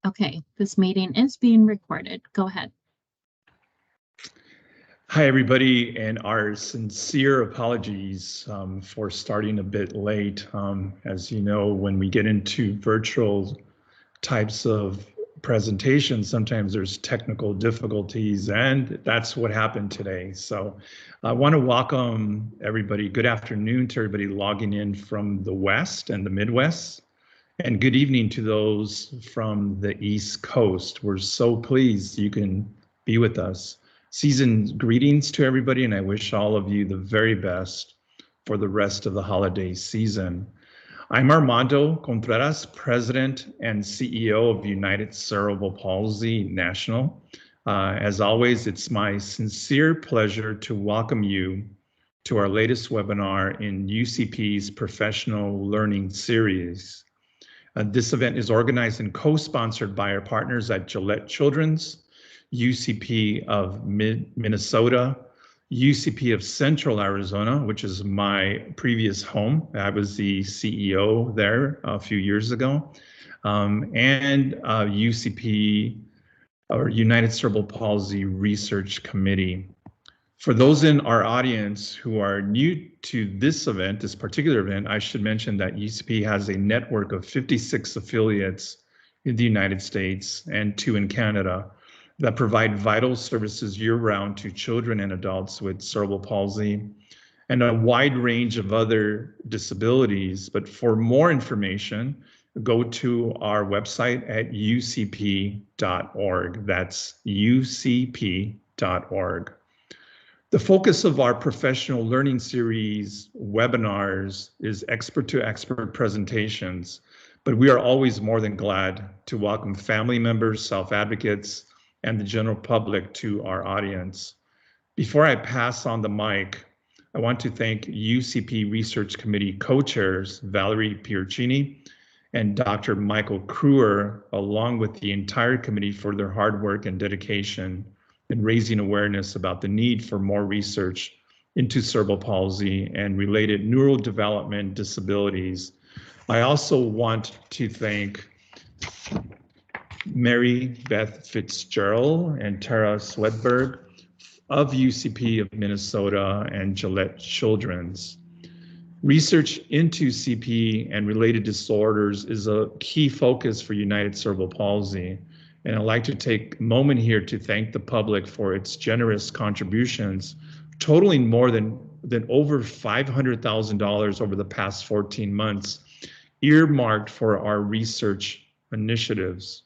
Okay, this meeting is being recorded. Go ahead. Hi, everybody, and our sincere apologies for starting a bit late. As you know, when we get into virtual types of presentations, sometimes there's technical difficulties, and that's what happened today. So I want to welcome everybody. Good afternoon to everybody logging in from the West and the Midwest. And good evening to those from the East Coast. We're so pleased you can be with us. Season greetings to everybody, and I wish all of you the very best for the rest of the holiday season. I'm Armando Contreras, President and CEO of United Cerebral Palsy National. As always, it's my sincere pleasure to welcome you to our latest webinar in UCP's Professional Learning Series. This event is organized and co-sponsored by our partners at Gillette Children's, UCP of Minnesota, UCP of Central Arizona, which is my previous home. I was the CEO there a few years ago, and UCP, or United Cerebral Palsy Research Committee. For those in our audience who are new to this event, this particular event, I should mention that UCP has a network of 56 affiliates in the United States and 2 in Canada that provide vital services year-round to children and adults with cerebral palsy and a wide range of other disabilities. But for more information, go to our website at ucp.org. That's ucp.org. The focus of our professional learning series webinars is expert-to-expert presentations, but we are always more than glad to welcome family members, self-advocates, and the general public to our audience. Before I pass on the mic, I want to thank UCP Research Committee co-chairs Valerie Piercini and Dr. Michael Kruer, along with the entire committee, for their hard work and dedication in raising awareness about the need for more research into cerebral palsy and related neurodevelopment disabilities. I also want to thank Mary Beth Fitzgerald and Tara Swedberg of UCP of Minnesota and Gillette Children's. Research into CP and related disorders is a key focus for United Cerebral Palsy. And I'd like to take a moment here to thank the public for its generous contributions, totaling more than over $500,000 over the past 14 months, earmarked for our research initiatives.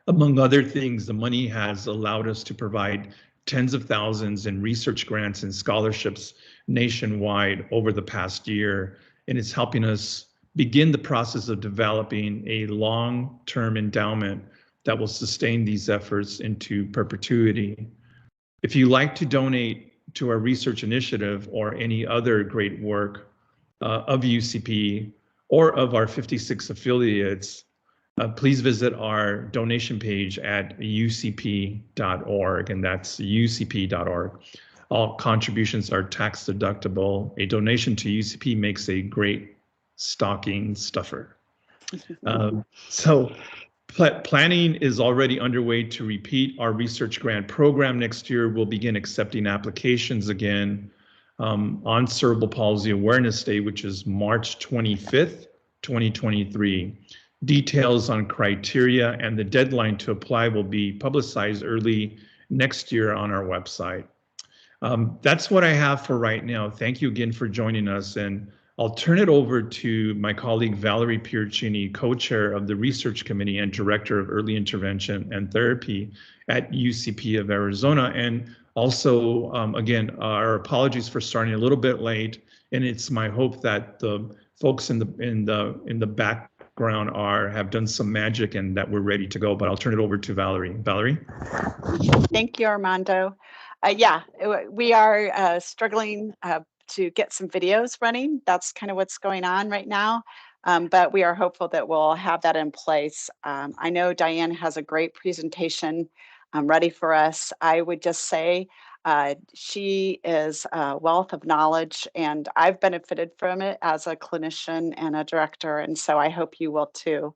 Among other things, the money has allowed us to provide tens of thousands in research grants and scholarships nationwide over the past year, and it's helping us begin the process of developing a long-term endowment that will sustain these efforts into perpetuity. If you'd like to donate to our research initiative or any other great work of UCP or of our 56 affiliates, please visit our donation page at ucp.org, and that's ucp.org. All contributions are tax deductible. A donation to UCP makes a great stocking stuffer. Planning is already underway to repeat our research grant program next year. We'll begin accepting applications again on Cerebral Palsy Awareness Day, which is March 25th, 2023. Details on criteria and the deadline to apply will be publicized early next year on our website. That's what I have for right now. Thank you again for joining us, and I'll turn it over to my colleague Valerie Piercini, co-chair of the Research Committee and Director of Early Intervention and Therapy at UCP of Arizona. And also, again, our apologies for starting a little bit late, and it's my hope that the folks in the background have done some magic and that we're ready to go. But I'll turn it over to Valerie. Valerie? Thank you, Armando. Yeah, we are struggling to get some videos running. That's kind of what's going on right now, but we are hopeful that we'll have that in place. I know Diane has a great presentation ready for us. I would just say she is a wealth of knowledge, and I've benefited from it as a clinician and a director, and so I hope you will too.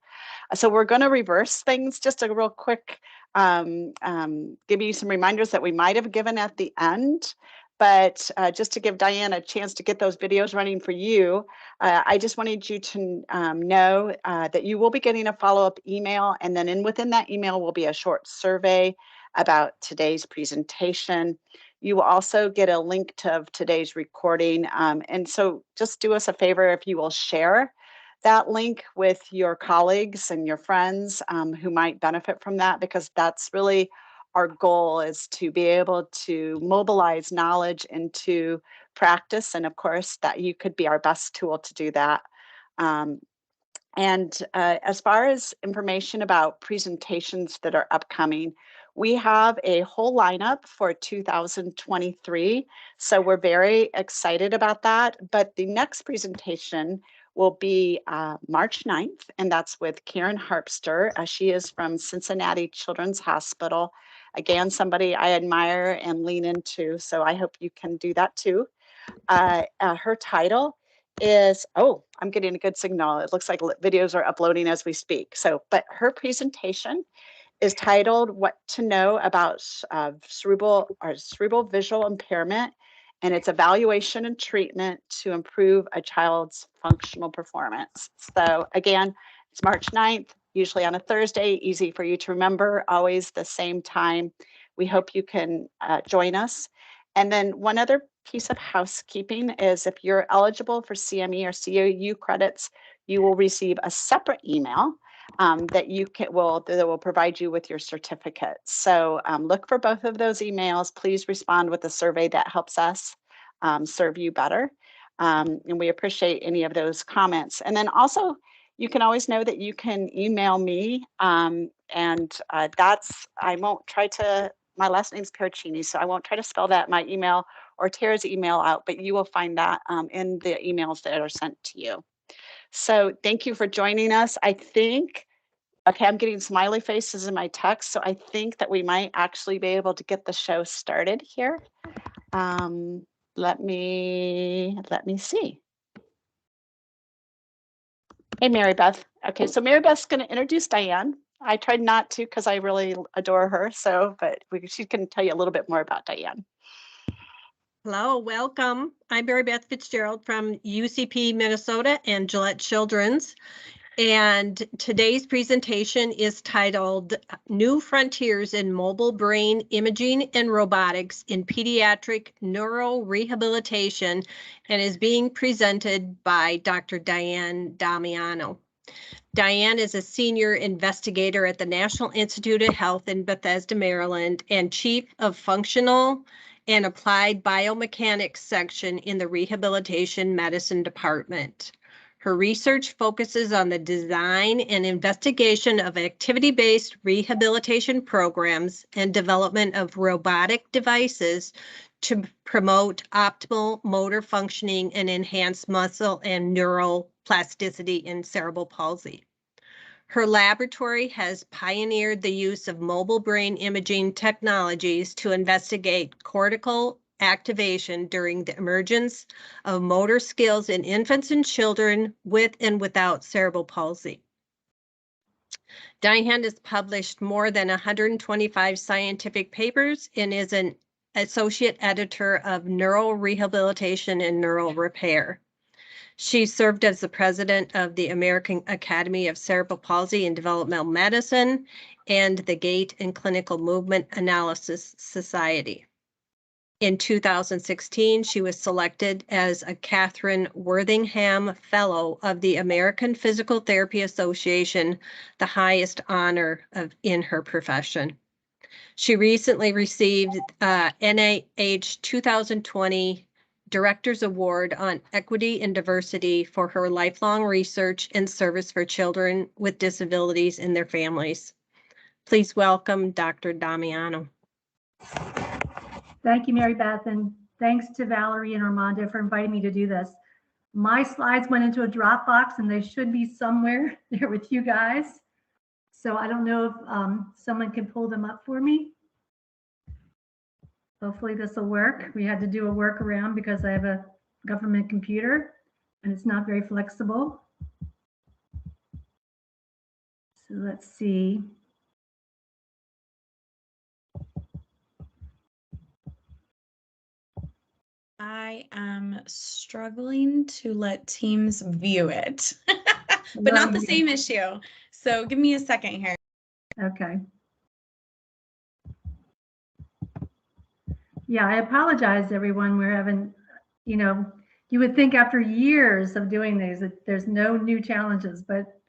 So we're going to reverse things, just a real quick, give you some reminders that we might have given at the end. But just to give Diane a chance to get those videos running for you, I just wanted you to know that you will be getting a follow-up email, and then within that email will be a short survey about today's presentation. You will also get a link to today's recording. And so just do us a favor if you will share that link with your colleagues and your friends who might benefit from that, because that's really our goal, is to be able to mobilize knowledge into practice. And of course, that you could be our best tool to do that. As far as information about presentations that are upcoming, we have a whole lineup for 2023. So we're very excited about that. But the next presentation will be March 9th, and that's with Karen Harpster. She is from Cincinnati Children's Hospital. Again, somebody I admire and lean into, so I hope you can do that too. Her title is, oh, I'm getting a good signal. It looks like videos are uploading as we speak. But her presentation is titled What to Know About Cerebral Visual Impairment and Its Evaluation and Treatment to Improve a Child's Functional Performance. So again, it's March 9th, usually on a Thursday, easy for you to remember, always the same time. We hope you can join us. And then one other piece of housekeeping is, if you're eligible for CME or COU credits, you will receive a separate email that will provide you with your certificate. So look for both of those emails. Please respond with a survey that helps us serve you better. And we appreciate any of those comments. And then also, you can always know that you can email me, and I won't try to, my last name's Pericini, so I won't try to spell that, my email or Tara's email out, but you will find that in the emails that are sent to you. So thank you for joining us. I think, okay, I'm getting smiley faces in my text, so I think that we might actually be able to get the show started here. Let me see. Hey, Mary Beth. Okay, so Mary Beth's going to introduce Diane. I tried not to because I really adore her, but she can tell you a little bit more about Diane. Hello, welcome. I'm Mary Beth Fitzgerald from UCP, Minnesota and Gillette Children's. And today's presentation is titled New Frontiers in Mobile Brain Imaging and Robotics in Pediatric Neurorehabilitation, and is being presented by Dr. Diane Damiano. Diane is a senior investigator at the National Institute of Health in Bethesda, Maryland, and chief of functional and applied biomechanics section in the Rehabilitation Medicine Department. Her research focuses on the design and investigation of activity-based rehabilitation programs and development of robotic devices to promote optimal motor functioning and enhance muscle and neural plasticity in cerebral palsy. Her laboratory has pioneered the use of mobile brain imaging technologies to investigate cortical activation during the emergence of motor skills in infants and children with and without cerebral palsy. Diane has published more than 125 scientific papers and is an associate editor of Neurorehabilitation and Neural Repair. She served as the president of the American Academy of Cerebral Palsy and Developmental Medicine and the Gait and Clinical Movement Analysis Society. In 2016, she was selected as a Catherine Worthingham Fellow of the American Physical Therapy Association, the highest honor in her profession. She recently received NIH 2020 Director's Award on Equity and Diversity for her lifelong research and service for children with disabilities and their families. Please welcome Dr. Damiano. Thank you, Mary Beth, and thanks to Valerie and Armando for inviting me to do this. My slides went into a Dropbox and they should be somewhere there with you guys. So I don't know if someone can pull them up for me. Hopefully this will work. We had to do a workaround because I have a government computer and it's not very flexible. So let's see. I am struggling to let Teams view it, but not the same issue. So give me a second here. Okay. Yeah, I apologize, everyone. We're having, you would think after years of doing these that there's no new challenges, but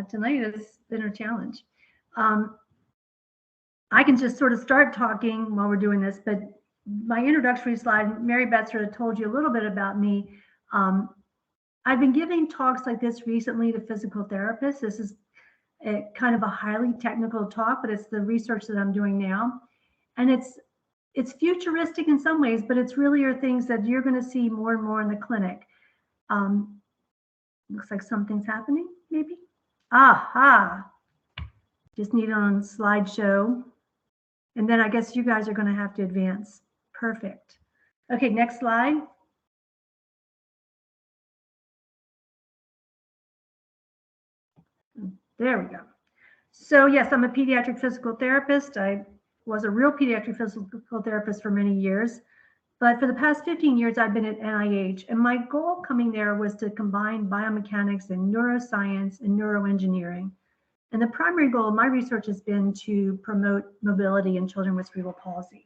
tonight has been a challenge. I can just sort of start talking while we're doing this, but my introductory slide, Mary Beth sort of told you a little bit about me. I've been giving talks like this recently to physical therapists. This is kind of a highly technical talk, but it's the research that I'm doing now. And it's futuristic in some ways, but it's really are things that you're going to see more and more in the clinic. Looks like something's happening, maybe. Aha. Just need it on slideshow. And then I guess you guys are going to have to advance. Perfect. Okay, next slide. There we go. So yes, I'm a pediatric physical therapist. I was a real pediatric physical therapist for many years, but for the past 15 years, I've been at NIH. And my goal coming there was to combine biomechanics and neuroscience and neuroengineering. And the primary goal of my research has been to promote mobility in children with cerebral palsy.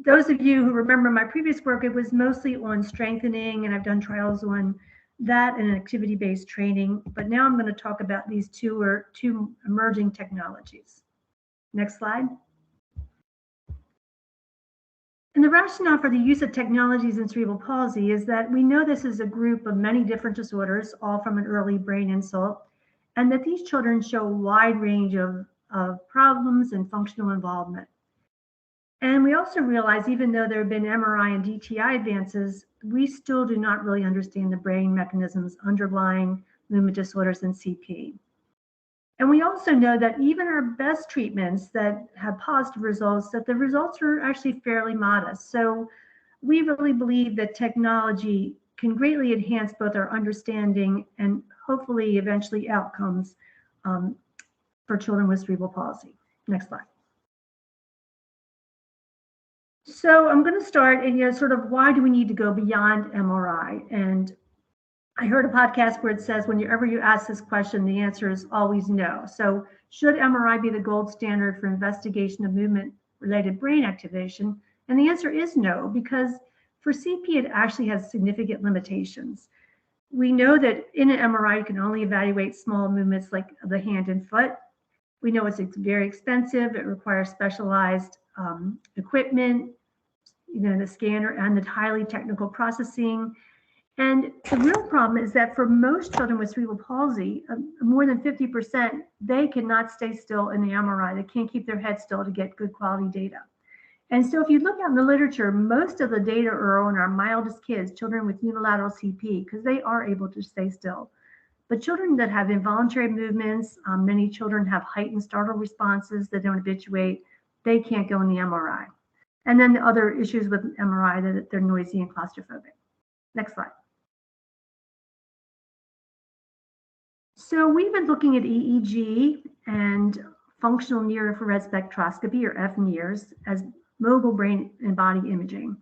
Those of you who remember my previous work, it was mostly on strengthening, and I've done trials on that and activity-based training. But now I'm going to talk about these two emerging technologies. Next slide. And the rationale for the use of technologies in cerebral palsy is that we know this is a group of many different disorders, all from an early brain insult, and that these children show a wide range of problems and functional involvement. And we also realize, even though there have been MRI and DTI advances, we still do not really understand the brain mechanisms underlying movement disorders in CP. And we also know that even our best treatments that have positive results, that the results are actually fairly modest. So we really believe that technology can greatly enhance both our understanding and hopefully eventually outcomes for children with cerebral palsy. Next slide. So I'm going to start and sort of why do we need to go beyond MRI? And I heard a podcast where it says whenever you ask this question, the answer is always no. So should MRI be the gold standard for investigation of movement-related brain activation? And the answer is no, because for CP, it actually has significant limitations. We know that in an MRI, you can only evaluate small movements like the hand and foot. We know it's very expensive. It requires specialized equipment, the scanner and the highly technical processing. And the real problem is that for most children with cerebral palsy, more than 50%, they cannot stay still in the MRI. They can't keep their head still to get good quality data. And so if you look out in the literature, most of the data are on our mildest kids, children with unilateral CP, because they are able to stay still. But children that have involuntary movements, many children have heightened startle responses that don't habituate, they can't go in the MRI. And then the other issues with MRI, that they're noisy and claustrophobic. Next slide. So we've been looking at EEG and functional near-infrared spectroscopy, or FNIRS, as mobile brain and body imaging.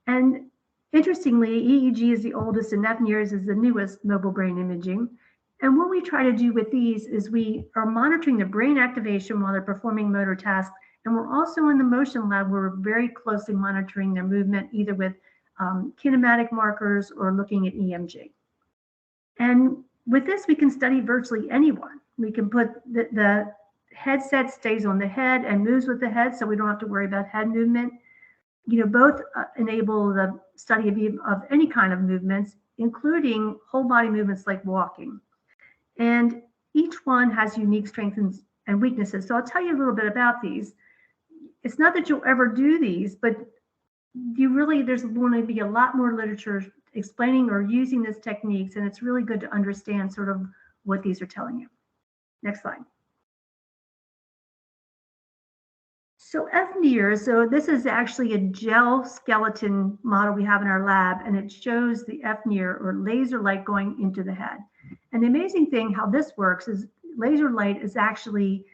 And interestingly, EEG is the oldest and FNIRS is the newest mobile brain imaging. And what we try to do with these is we are monitoring the brain activation while they're performing motor tasks. And we're also in the motion lab where we're very closely monitoring their movement, either with kinematic markers or looking at EMG. And with this, we can study virtually anyone. We can put the headset stays on the head and moves with the head, so we don't have to worry about head movement. Both enable the study of any kind of movements, including whole body movements like walking. And each one has unique strengths and weaknesses. So I'll tell you a little bit about these. It's not that you'll ever do these, but there's going to be a lot more literature explaining or using these techniques, and it's really good to understand sort of what these are telling you. Next slide. So FNIRS, so this is actually a gel skeleton model we have in our lab, and it shows the FNIR, or laser light, going into the head. And the amazing thing how this works is laser light is actually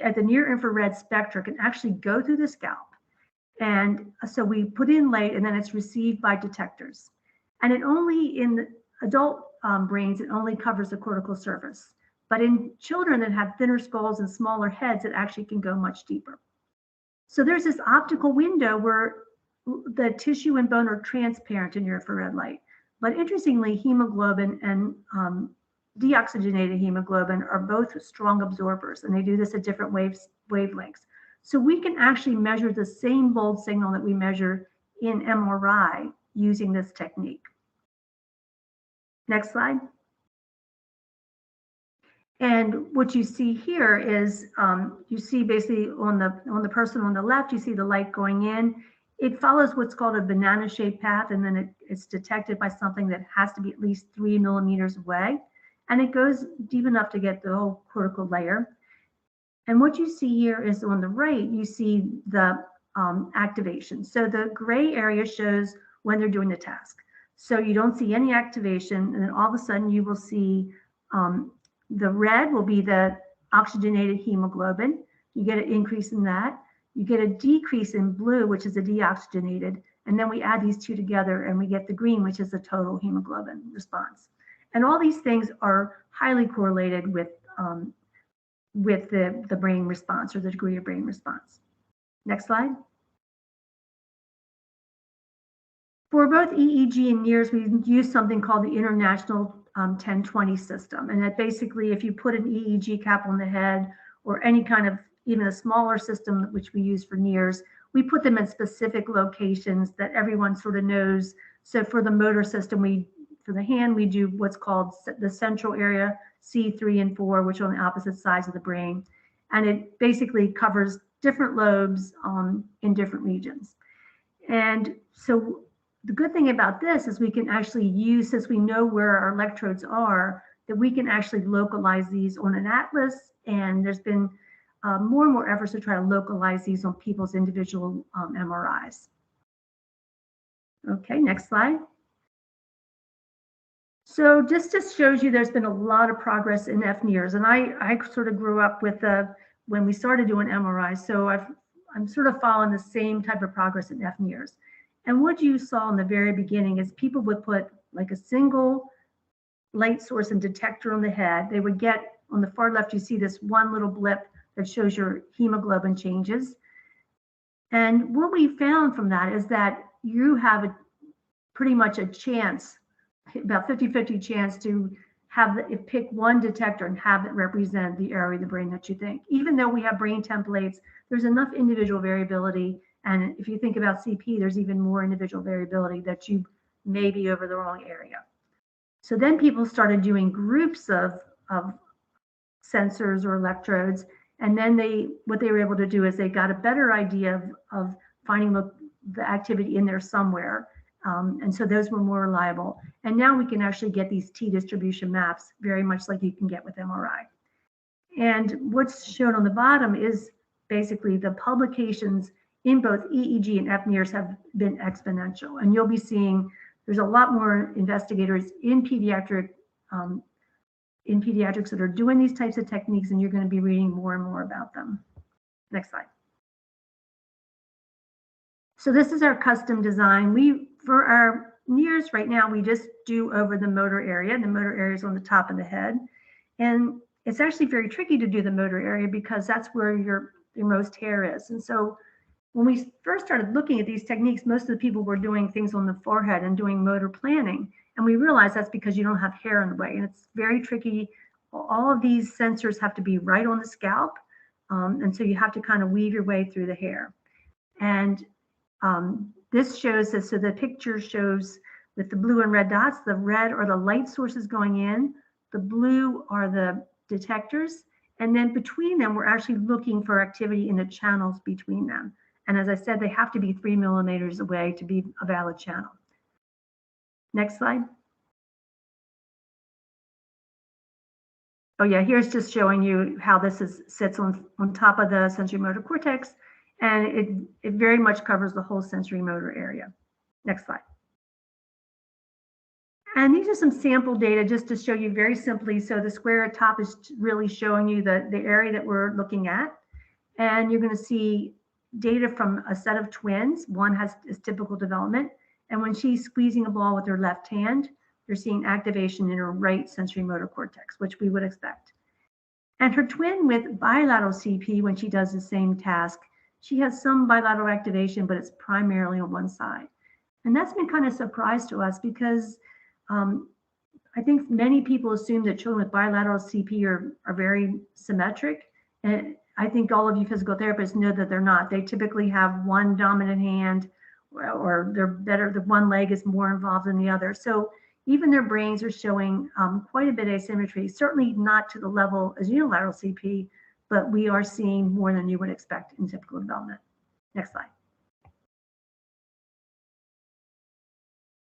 at the near infrared spectrum, can actually go through the scalp. And so we put in light and then it's received by detectors. And it only, in adult brains, it only covers the cortical surface. But in children that have thinner skulls and smaller heads, it actually can go much deeper. So there's this optical window where the tissue and bone are transparent in infrared light. But interestingly, hemoglobin and deoxygenated hemoglobin are both strong absorbers, and they do this at different wavelengths. So we can actually measure the same bold signal that we measure in MRI using this technique. Next slide. And what you see here is you see basically on the person on the left, you see the light going in. It follows what's called a banana-shaped path, and then it's detected by something that has to be at least 3 millimeters away. And it goes deep enough to get the whole cortical layer. And what you see here is on the right, you see the activation. So the gray area shows when they're doing the task. So you don't see any activation, and then all of a sudden you will see the red will be the oxygenated hemoglobin. You get an increase in that. You get a decrease in blue, which is a deoxygenated. And then we add these two together and we get the green, which is the total hemoglobin response. And all these things are highly correlated with the brain response, or the degree of brain response. Next slide. For both EEG and NIRS, we use something called the International 1020 system. And that basically, if you put an EEG cap on the head, or any kind of, even a smaller system, which we use for NIRS, we put them in specific locations that everyone sort of knows. So for the motor system, for the hand, we do what's called the central area, C3 and 4, which are on the opposite sides of the brain. And it basically covers different lobes in different regions. And so the good thing about this is we can actually use, since we know where our electrodes are, that we can actually localize these on an atlas. And there's been more and more efforts to try to localize these on people's individual MRIs. Okay, next slide. So just shows you there's been a lot of progress in FNIRS. And I sort of grew up with when we started doing MRIs. So I'm sort of following the same type of progress in FNIRS. And what you saw in the very beginning is people would put like a single light source and detector on the head. They would get, on the far left, you see this one little blip that shows your hemoglobin changes. And what we found from that is that you have pretty much a chance, about 50-50 chance to pick one detector and have it represent the area of the brain that you think. Even though we have brain templates, there's enough individual variability. And if you think about CP, there's even more individual variability that you may be over the wrong area. So then people started doing groups of sensors or electrodes. And then what they were able to do is they got a better idea of finding the activity in there somewhere. And so those were more reliable. And now we can actually get these T distribution maps very much like you can get with MRI. And what's shown on the bottom is basically the publications in both EEG and FNIRS have been exponential. And you'll be seeing there's a lot more investigators in pediatrics that are doing these types of techniques, and you're going to be reading more and more about them. Next slide. So this is our custom design. For our NIRS right now, we just do over the motor area. The motor area is on the top of the head. And it's actually very tricky to do the motor area because that's where your most hair is. And so when we first started looking at these techniques, most of the people were doing things on the forehead and doing motor planning. And we realized that's because you don't have hair in the way. And it's very tricky. All of these sensors have to be right on the scalp. And so you have to kind of weave your way through the hair. And this shows this. So the picture shows with the blue and red dots, the red are the light sources going in. The blue are the detectors. And then between them, we're actually looking for activity in the channels between them. And as I said, they have to be 3 millimeters away to be a valid channel. Next slide. Oh yeah, here's just showing you how this sits on top of the sensory motor cortex. and it very much covers the whole sensory motor area. Next slide. And these are some sample data just to show you very simply. So the square at top is really showing you the area that we're looking at. And you're going to see data from a set of twins. One is typical development. And when she's squeezing a ball with her left hand, you're seeing activation in her right sensory motor cortex, which we would expect. And her twin with bilateral CP, when she does the same task, she has some bilateral activation, but it's primarily on one side. And that's been kind of a surprise to us because I think many people assume that children with bilateral CP are very symmetric. And I think all of you physical therapists know that they're not. They typically have one dominant hand, or the one leg is more involved than the other. So even their brains are showing quite a bit of asymmetry, certainly not to the level as unilateral CP, but we are seeing more than you would expect in typical development. Next slide.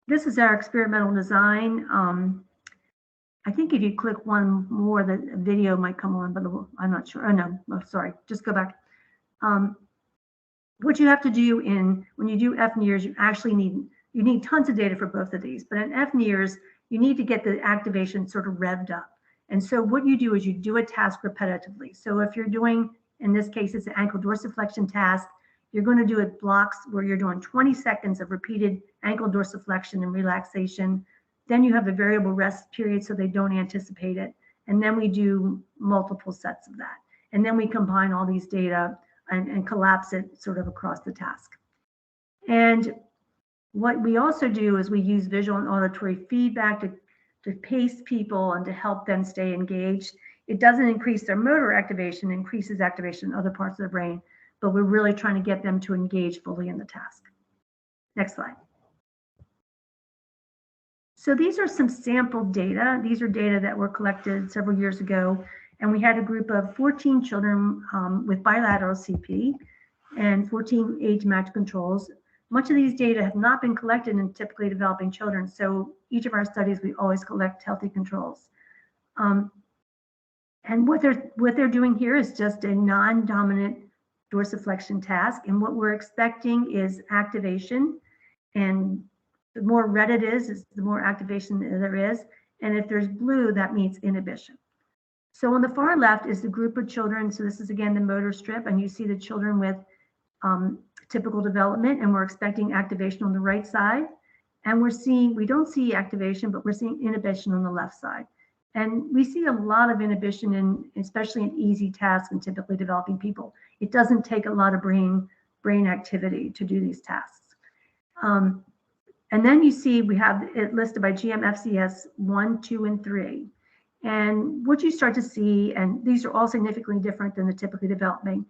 This is our experimental design. I think if you click one more, the video might come on, but I'm not sure. Oh no, sorry, just go back. What you have to do when you do FNIRS, you actually need tons of data for both of these, but in FNIRS, you need to get the activation sort of revved up. And so what you do is you do a task repetitively. So if you're doing, in this case, it's an ankle dorsiflexion task, you're going to do it blocks where you're doing 20 seconds of repeated ankle dorsiflexion and relaxation. Then you have a variable rest period so they don't anticipate it. And then we do multiple sets of that. And then we combine all these data and collapse it sort of across the task. And what we also do is we use visual and auditory feedback to pace people and to help them stay engaged. It doesn't increase their motor activation, it increases activation in other parts of the brain, but we're really trying to get them to engage fully in the task. Next slide. So these are some sample data. These are data that were collected several years ago, and we had a group of 14 children with bilateral CP and 14 age-matched controls. Much of these data have not been collected in typically developing children, so each of our studies, we always collect healthy controls. And what they're doing here is just a non-dominant dorsiflexion task, and what we're expecting is activation, and the more red it is the more activation there is, and if there's blue, that means inhibition. So on the far left is the group of children, so this is again the motor strip, and you see the children with typical development, and we're expecting activation on the right side, and we don't see activation, but we're seeing inhibition on the left side. And we see a lot of inhibition especially in easy tasks in typically developing people. It doesn't take a lot of brain activity to do these tasks. And then you see we have it listed by GMFCS 1, 2, and 3. And what you start to see, and these are all significantly different than the typically developing,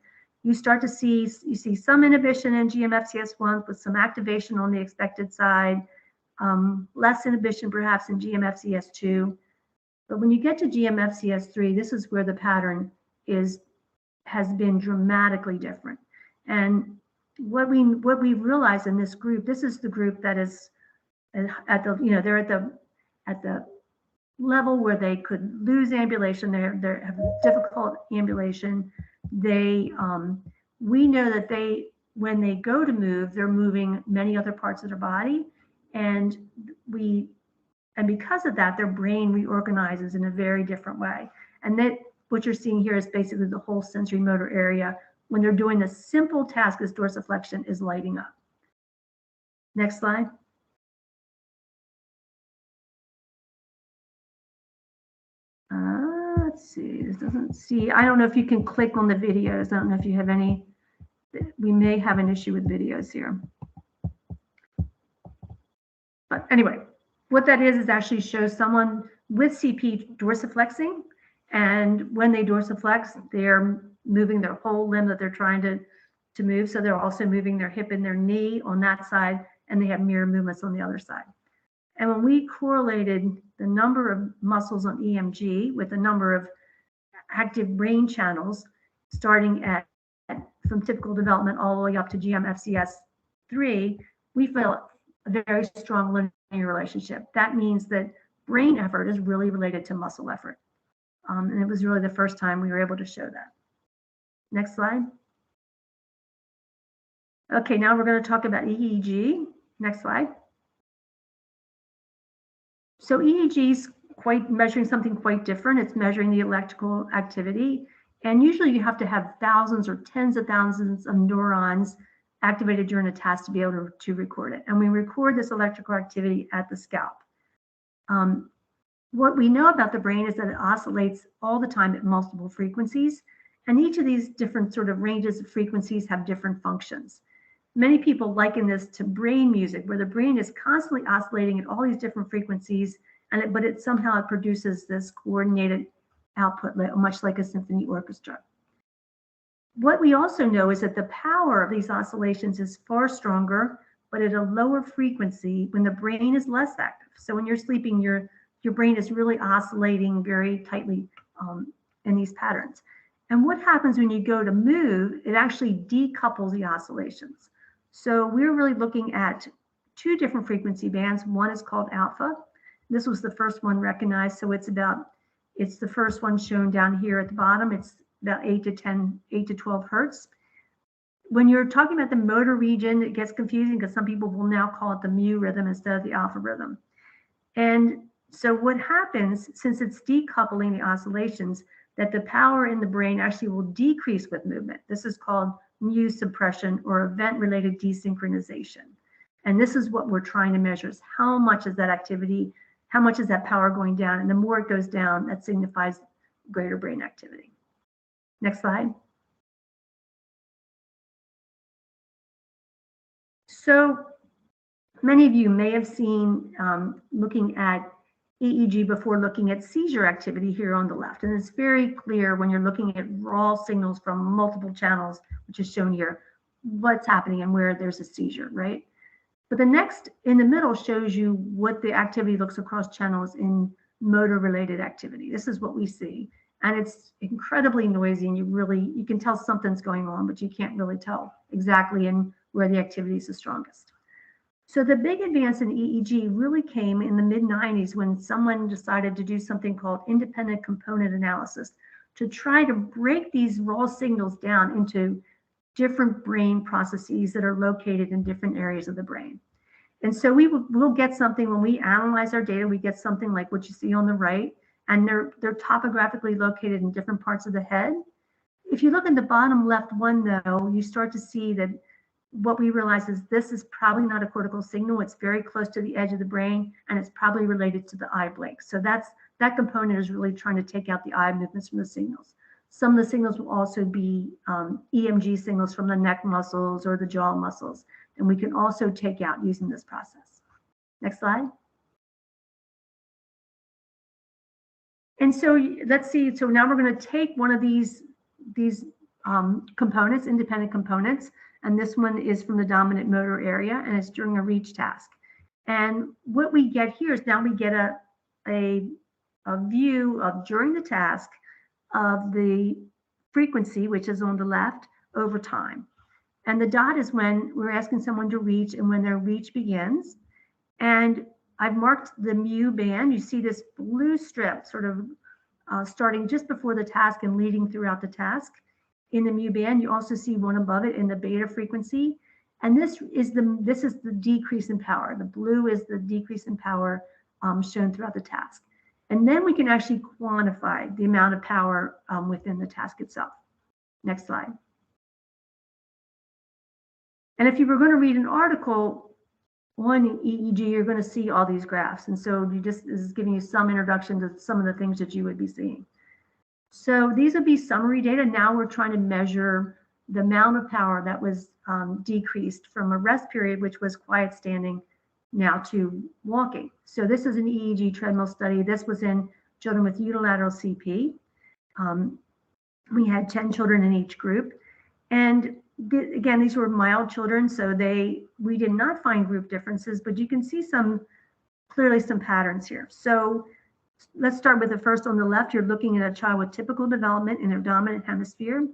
you see some inhibition in GMFCS1 with some activation on the expected side, less inhibition perhaps in GMFCS2. But when you get to GMFCS3, this is where the pattern has been dramatically different. And what we've realized in this group, this is the group that is at the, they're at the level where they could lose ambulation, they have difficult ambulation. We know that when they go to move, they're moving many other parts of their body, and because of that, their brain reorganizes in a very different way. And that what you're seeing here is basically the whole sensory motor area when they're doing the simple task as dorsiflexion is lighting up. Next slide. Let's see, this doesn't see, I don't know if you can click on the videos. I don't know if you have any, we may have an issue with videos here. But anyway, what that is actually shows someone with CP dorsiflexing, and when they dorsiflex, they're moving their whole limb that they're trying to move. So they're also moving their hip and their knee on that side, and they have mirror movements on the other side. And when we correlated the number of muscles on EMG with the number of active brain channels, starting from typical development all the way up to GMFCS3, we felt a very strong linear relationship. That means that brain effort is really related to muscle effort. And it was really the first time we were able to show that. Next slide. Okay, now we're going to talk about EEG. Next slide. So EEG is measuring something quite different. It's measuring the electrical activity. And usually you have to have thousands or tens of thousands of neurons activated during a task to be able to record it. And we record this electrical activity at the scalp. What we know about the brain is that it oscillates all the time at multiple frequencies. And each of these different sort of ranges of frequencies have different functions. Many people liken this to brain music, where the brain is constantly oscillating at all these different frequencies, but it somehow produces this coordinated output, much like a symphony orchestra. What we also know is that the power of these oscillations is far stronger, but at a lower frequency when the brain is less active. So when you're sleeping, your brain is really oscillating very tightly in these patterns. And what happens when you go to move, it actually decouples the oscillations. So we're really looking at two different frequency bands. One is called alpha. This was the first one recognized. So it's the first one shown down here at the bottom. It's about 8 to 12 hertz. When you're talking about the motor region, it gets confusing because some people will now call it the mu rhythm instead of the alpha rhythm. And so what happens, since it's decoupling the oscillations, that the power in the brain actually will decrease with movement. This is called mu suppression or event-related desynchronization. And this is what we're trying to measure, is how much is that activity, how much is that power going down? And the more it goes down, that signifies greater brain activity. Next slide. So many of you may have seen looking at EEG before looking at seizure activity here on the left. And it's very clear when you're looking at raw signals from multiple channels, which is shown here, what's happening and where there's a seizure, right? But the next in the middle shows you what the activity looks across channels in motor related activity. This is what we see. And it's incredibly noisy, and you can tell something's going on, but you can't really tell exactly where the activity is the strongest. So the big advance in EEG really came in the mid-90s when someone decided to do something called independent component analysis to try to break these raw signals down into different brain processes that are located in different areas of the brain. And so we'll get something when we analyze our data, we get something like what you see on the right, and they're topographically located in different parts of the head. If you look at the bottom left one, though, you start to see that what we realize is this is probably not a cortical signal. It's very close to the edge of the brain, and it's probably related to the eye blink. So that component is really trying to take out the eye movements from the signals. Some of the signals will also be EMG signals from the neck muscles or the jaw muscles, and we can also take out using this process. Next slide. And so let's see, so now we're going to take one of these components, independent components, and this one is from the dominant motor area, and it's during a reach task. And what we get here is now we get a view of during the task of the frequency, which is on the left, over time. And the dot is when we're asking someone to reach and when their reach begins. And I've marked the mu band. You see this blue strip sort of starting just before the task and leading throughout the task. In the mu band, you also see one above it in the beta frequency. And this is the decrease in power. The blue is the decrease in power shown throughout the task. And then we can actually quantify the amount of power within the task itself. Next slide. And if you were going to read an article on EEG, you're going to see all these graphs. And so this is giving you some introduction to some of the things that you would be seeing. So these would be summary data. Now we're trying to measure the amount of power that was decreased from a rest period, which was quiet standing, now to walking. So this is an EEG treadmill study. This was in children with unilateral CP. We had 10 children in each group. And again, these were mild children, so we did not find group differences, but you can see clearly some patterns here. So let's start with the first on the left. You're looking at a child with typical development in their dominant hemisphere.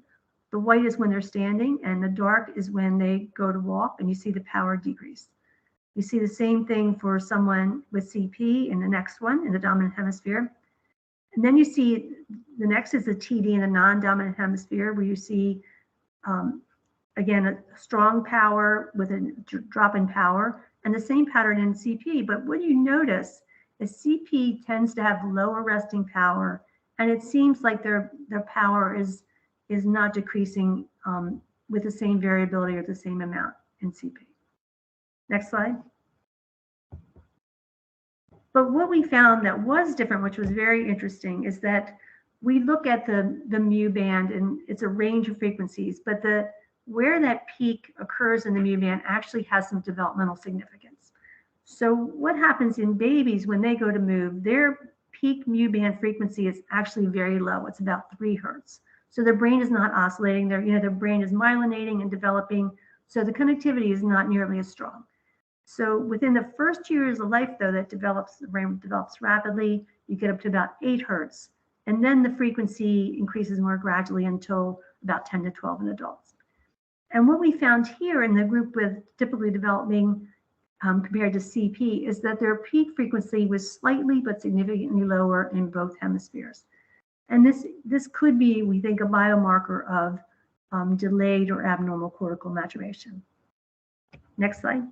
The white is when they're standing, and the dark is when they go to walk, and you see the power decrease. You see the same thing for someone with CP in the next one in the dominant hemisphere. And then you see the next is the TD in the non-dominant hemisphere, where you see again, a strong power with a drop in power, and the same pattern in CP. But what you notice is CP tends to have lower resting power, and it seems like their power is not decreasing with the same variability or the same amount in CP. Next slide. But what we found that was different, which was very interesting, is that we look at the mu band, and it's a range of frequencies, but where that peak occurs in the mu band actually has some developmental significance. So what happens in babies when they go to move, their peak mu band frequency is actually very low. It's about 3 hertz. So their brain is not oscillating. Their brain is myelinating and developing. So the connectivity is not nearly as strong. So within the first years of life, though, the brain develops rapidly. You get up to about 8 hertz. And then the frequency increases more gradually until about 10 to 12 in adults. And what we found here in the group with typically developing compared to CP is that their peak frequency was slightly but significantly lower in both hemispheres. And this could be, we think, a biomarker of delayed or abnormal cortical maturation. Next slide.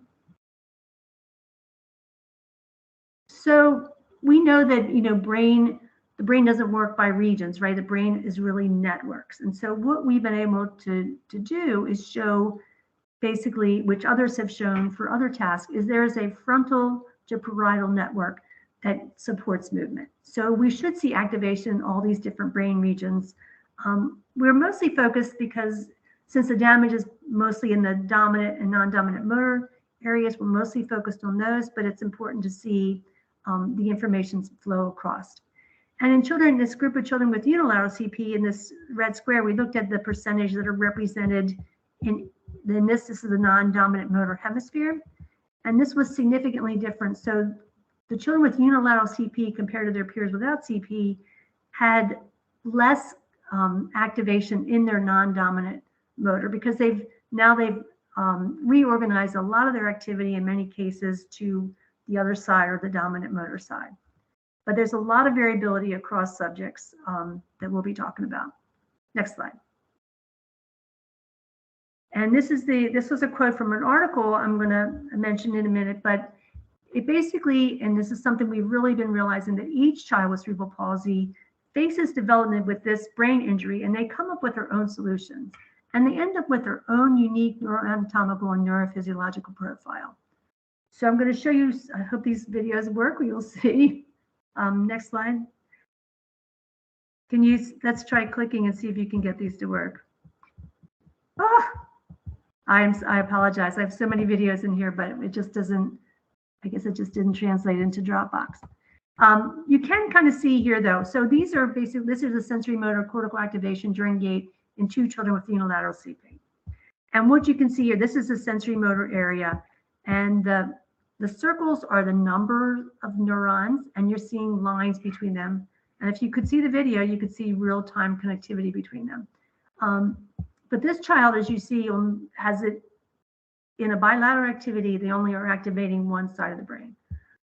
So we know that the brain doesn't work by regions, right? The brain is really networks. And so what we've been able to do is show basically, which others have shown for other tasks, is there is a frontal to parietal network that supports movement. So we should see activation in all these different brain regions. We're mostly focused because since the damage is mostly in the dominant and non-dominant motor areas, we're mostly focused on those, but it's important to see the information flow across. And in children, this group of children with unilateral CP in this red square, we looked at the percentage that are represented in this is the non-dominant motor hemisphere. And this was significantly different. So the children with unilateral CP compared to their peers without CP had less activation in their non-dominant motor because they've reorganized a lot of their activity in many cases to the other side or the dominant motor side. But there's a lot of variability across subjects that we'll be talking about. Next slide. And this was a quote from an article I'm going to mention in a minute, but it basically, and this is something we've really been realizing, that each child with cerebral palsy faces development with this brain injury, and they come up with their own solutions. And they end up with their own unique neuroanatomical and neurophysiological profile. So I'm going to show you, I hope these videos work, you'll see. Next slide. Let's try clicking and see if you can get these to work. Oh, I apologize. I have so many videos in here, but it just doesn't, I guess it just didn't translate into Dropbox. You can kind of see here though. So these are basically, this is a sensory motor cortical activation during gait in 2 children with unilateral CP. And what you can see here, this is the sensory motor area. And the circles are the number of neurons, and you're seeing lines between them. And if you could see the video, you could see real-time connectivity between them. But this child, as you see, has it in a bilateral activity, they only are activating one side of the brain.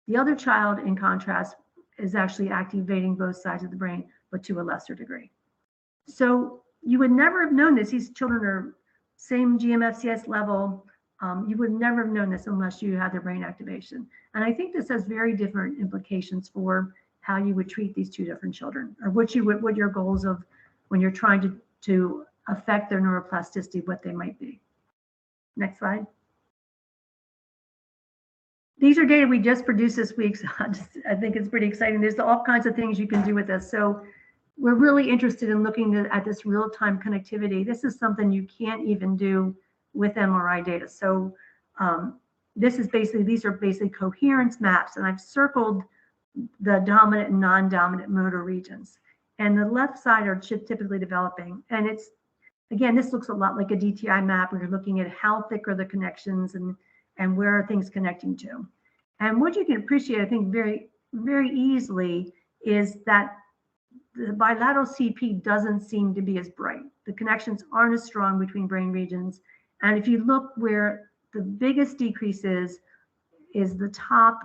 The other child, in contrast, is actually activating both sides of the brain, but to a lesser degree. So you would never have known this. These children are same GMFCS level. You would never have known this unless you had their brain activation. And I think this has very different implications for how you would treat these 2 different children, or what your goals of when you're trying to affect their neuroplasticity, what they might be. Next slide. These are data we just produced this week, so I think it's pretty exciting. There's all kinds of things you can do with this. So we're really interested in looking at this real-time connectivity. This is something you can't even do with MRI data. So these are basically coherence maps, and I've circled the dominant and non-dominant motor regions. And the left side are typically developing. And it's, again, this looks a lot like a DTI map where you're looking at how thick are the connections and where are things connecting to. And what you can appreciate, I think, very, very easily is that the bilateral CP doesn't seem to be as bright. The connections aren't as strong between brain regions. And if you look where the biggest decrease is the top,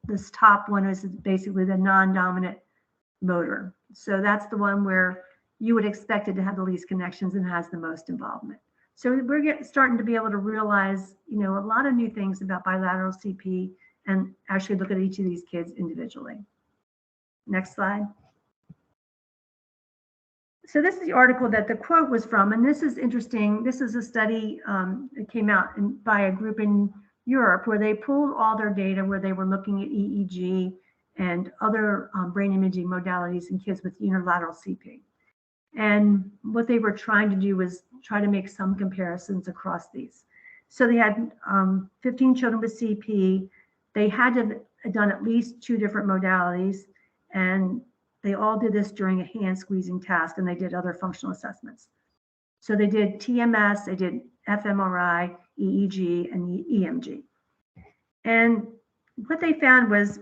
this top one is basically the non-dominant motor. So that's the one where you would expect it to have the least connections and has the most involvement. So we're starting to be able to realize, a lot of new things about bilateral CP and actually look at each of these kids individually. Next slide. So this is the article that the quote was from, and this is interesting. This is a study that came out by a group in Europe where they pulled all their data, where they were looking at EEG and other brain imaging modalities in kids with unilateral CP. And what they were trying to do was try to make some comparisons across these. So they had 15 children with CP. They had to have done at least 2 different modalities, and they all did this during a hand squeezing task, and they did other functional assessments. So they did TMS, they did fMRI, EEG, and EMG. And what they found was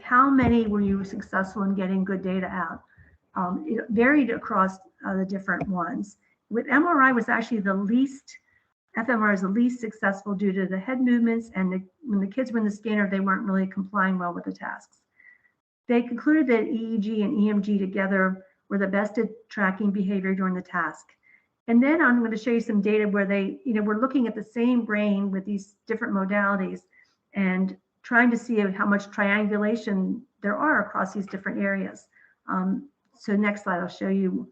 how many were you successful in getting good data out? It varied across the different ones. With MRI was actually the least, fMRI is the least successful due to the head movements, and when the kids were in the scanner, they weren't really complying well with the tasks. They concluded that EEG and EMG together were the best at tracking behavior during the task. And then I'm going to show you some data where they, were looking at the same brain with these different modalities and trying to see how much triangulation there are across these different areas. So next slide, I'll show you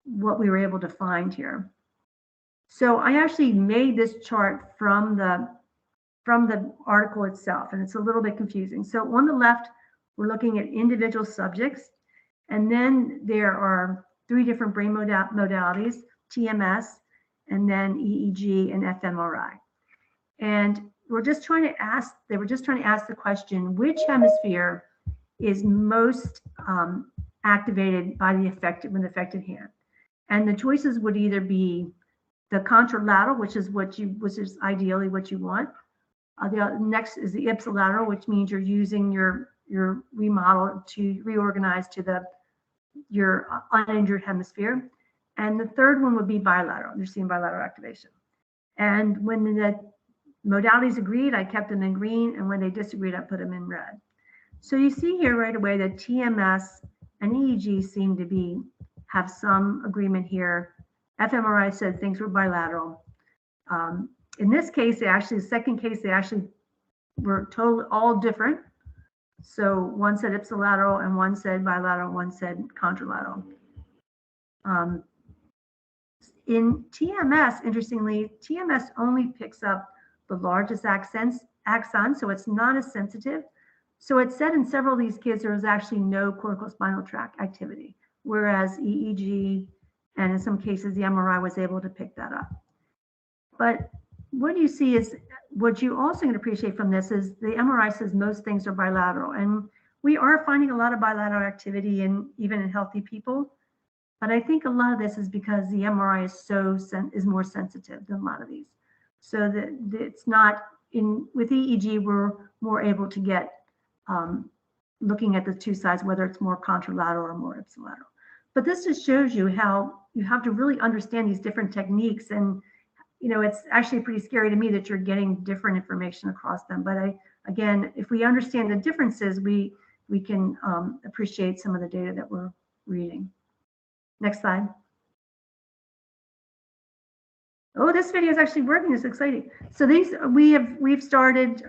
what we were able to find here. So I actually made this chart from the article itself, and it's a little bit confusing. So on the left, we're looking at individual subjects, and then there are 3 different brain modalities, TMS, and then EEG and fMRI. And they were just trying to ask the question, which hemisphere is most activated by the affected hand? And the choices would either be the contralateral, which is ideally what you want. The next is the ipsilateral, which means you're using your remodel to reorganize to your uninjured hemisphere. And the third one would be bilateral. You're seeing bilateral activation. And when the modalities agreed, I kept them in green, and when they disagreed, I put them in red. So you see here right away that TMS and EEG seem to have some agreement here. fMRI said things were bilateral. In this case, the second case, they actually were totally all different. So one said ipsilateral, and one said bilateral, one said contralateral. In TMS, interestingly, TMS only picks up the largest axon, so it's not as sensitive. So it said in several of these kids, there was actually no cortical spinal tract activity, whereas EEG and in some cases, the MRI was able to pick that up. But what you see is, what you also can appreciate from this is the MRI says most things are bilateral, and we are finding a lot of bilateral activity even in healthy people. But I think a lot of this is because the MRI is more sensitive than a lot of these. So that it's not with EEG, we're more able to get looking at the 2 sides, whether it's more contralateral or more ipsilateral. But this just shows you how you have to really understand these different techniques. And, it's actually pretty scary to me that you're getting different information across them. But again, if we understand the differences, we can appreciate some of the data that we're reading. Next slide. Oh, this video is actually working. It's exciting. So we've started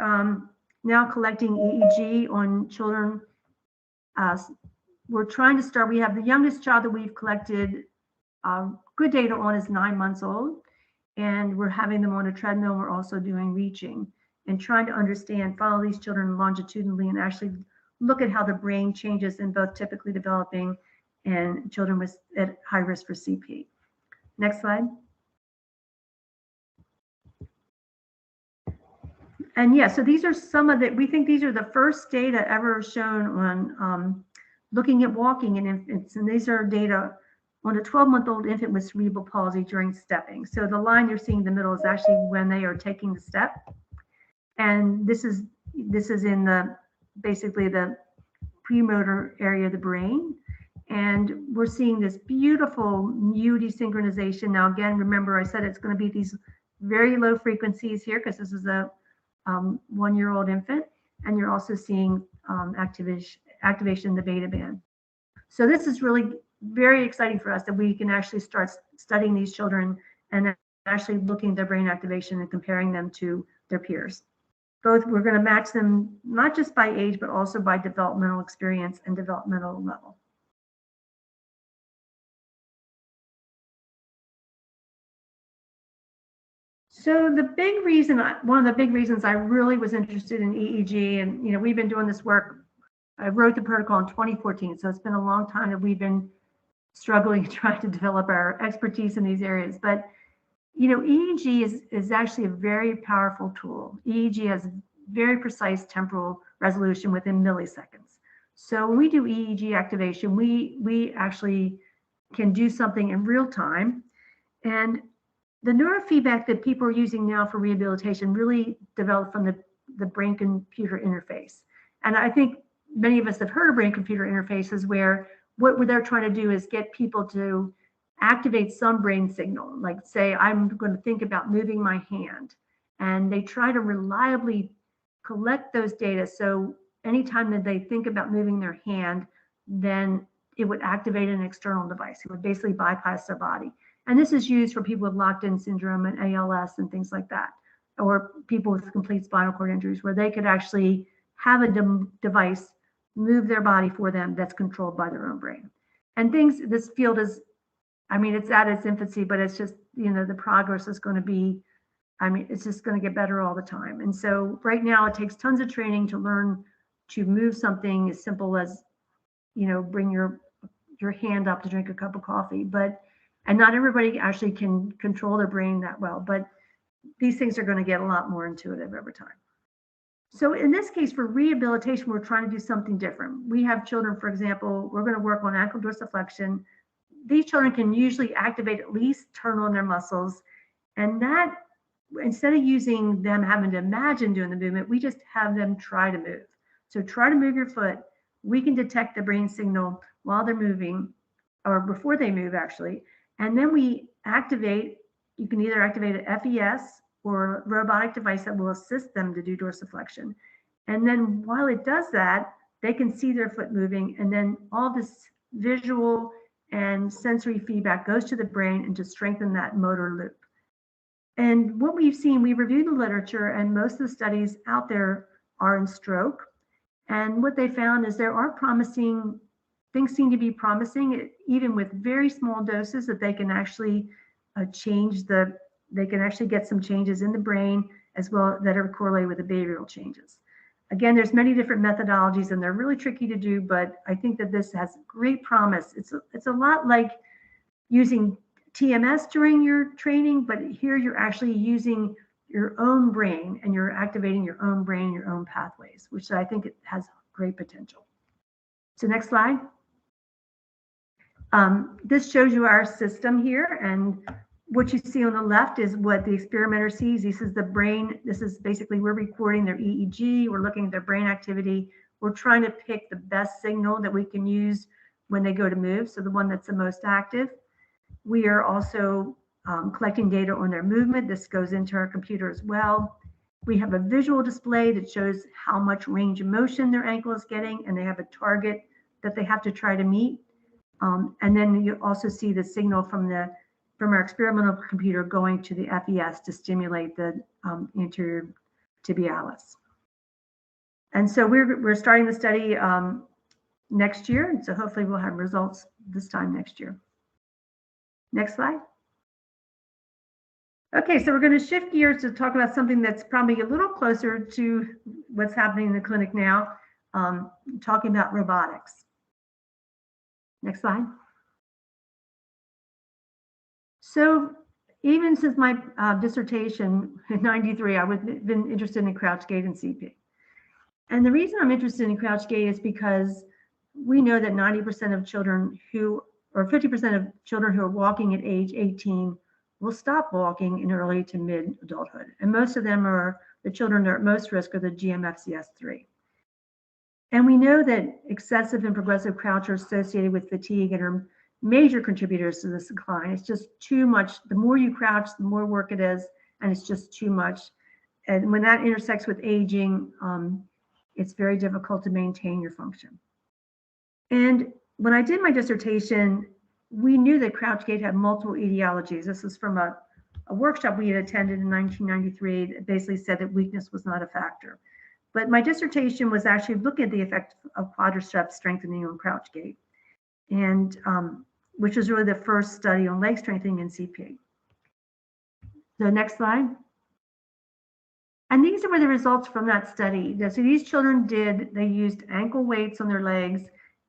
now collecting EEG on children. We're trying to start. We have the youngest child that we've collected good data on is 9 months old, and we're having them on a treadmill. We're also doing reaching and trying to follow these children longitudinally and actually look at how the brain changes in both typically developing and children at high risk for CP. Next slide. And yeah, so these are we think these are the first data ever shown on looking at walking in infants. And these are data on a 12-month-old infant with cerebral palsy during stepping. So the line you're seeing in the middle is actually when they are taking the step. And this is in basically the premotor area of the brain. And we're seeing this beautiful mu desynchronization. Now, again, remember I said it's going to be these very low frequencies here because this is a 1-year-old infant. And you're also seeing activation in the beta band. So this is really very exciting for us that we can actually start studying these children and actually looking at their brain activation and comparing them to their peers. Both, we're going to match them not just by age, but also by developmental experience and developmental level. So the big reason, one of the big reasons I really was interested in EEG, and we've been doing this work, I wrote the protocol in 2014, so it's been a long time that we've been struggling trying to develop our expertise in these areas. But EEG is actually a very powerful tool. EEG has very precise temporal resolution within milliseconds. So when we do EEG activation, we actually can do something in real time. And the neurofeedback that people are using now for rehabilitation really developed from the brain-computer interface. And I think many of us have heard of brain-computer interfaces where what they're trying to do is get people to activate some brain signal. Like say, I'm going to think about moving my hand. And they try to reliably collect those data. So anytime that they think about moving their hand, then it would activate an external device. It would basically bypass their body. And this is used for people with locked-in syndrome and ALS and things like that, or people with complete spinal cord injuries, where they could actually have a device move their body for them that's controlled by their own brain. And this field is, it's at its infancy, but it's just, the progress is going to be, it's just going to get better all the time. And so right now it takes tons of training to learn to move something as simple as, bring your hand up to drink a cup of coffee, and not everybody actually can control their brain that well, but these things are going to get a lot more intuitive over time. So in this case, for rehabilitation, we're trying to do something different. We have children, for example, we're going to work on ankle dorsiflexion. These children can usually activate at least turn on their muscles. And that, instead of using them having to imagine doing the movement, we just have them try to move. So try to move your foot. We can detect the brain signal while they're moving, or before they move actually. And then we activate, you can either activate an FES or a robotic device that will assist them to do dorsiflexion. And then while it does that, they can see their foot moving, and then all this visual and sensory feedback goes to the brain and to strengthen that motor loop. And what we've seen, we reviewed the literature, and most of the studies out there are in stroke. And what they found is there are promising, things seem to be promising, even with very small doses, that they can actually they can actually get some changes in the brain as well that are correlated with the behavioral changes. Again, there's many different methodologies and they're really tricky to do, but I think that this has great promise. It's a lot like using TMS during your training, but here you're actually using your own brain and you're activating your own brain, your own pathways, which I think it has great potential. So next slide. This shows you our system here, and what you see on the left is what the experimenter sees. This is the brain. This is basically, we're recording their EEG. We're looking at their brain activity. We're trying to pick the best signal that we can use when they go to move, so the one that's the most active. We are also collecting data on their movement. This goes into our computer as well. We have a visual display that shows how much range of motion their ankle is getting, and they have a target that they have to try to meet. And then you also see the signal from our experimental computer going to the FES to stimulate the anterior tibialis. And so we're starting the study next year, and so hopefully we'll have results this time next year. Next slide. Okay, so we're going to shift gears to talk about something that's probably a little closer to what's happening in the clinic now, talking about robotics. Next slide. So even since my dissertation in '93, I've been interested in crouch gait and CP. And the reason I'm interested in crouch gait is because we know that 90% of children or 50% of children who are walking at age 18 will stop walking in early to mid adulthood. And most of them are the children that are at most risk are the GMFCS3. And we know that excessive and progressive crouch are associated with fatigue and are major contributors to this decline. It's just too much. The more you crouch, the more work it is, and it's just too much. And when that intersects with aging, it's very difficult to maintain your function. And when I did my dissertation, we knew that crouch gait had multiple etiologies. This is from a a workshop we had attended in 1993 that basically said that weakness was not a factor. But my dissertation was actually looking at the effect of quadriceps strengthening on crouch gait, and which was really the first study on leg strengthening in CP. So next slide. And these were the results from that study. So these children they used ankle weights on their legs,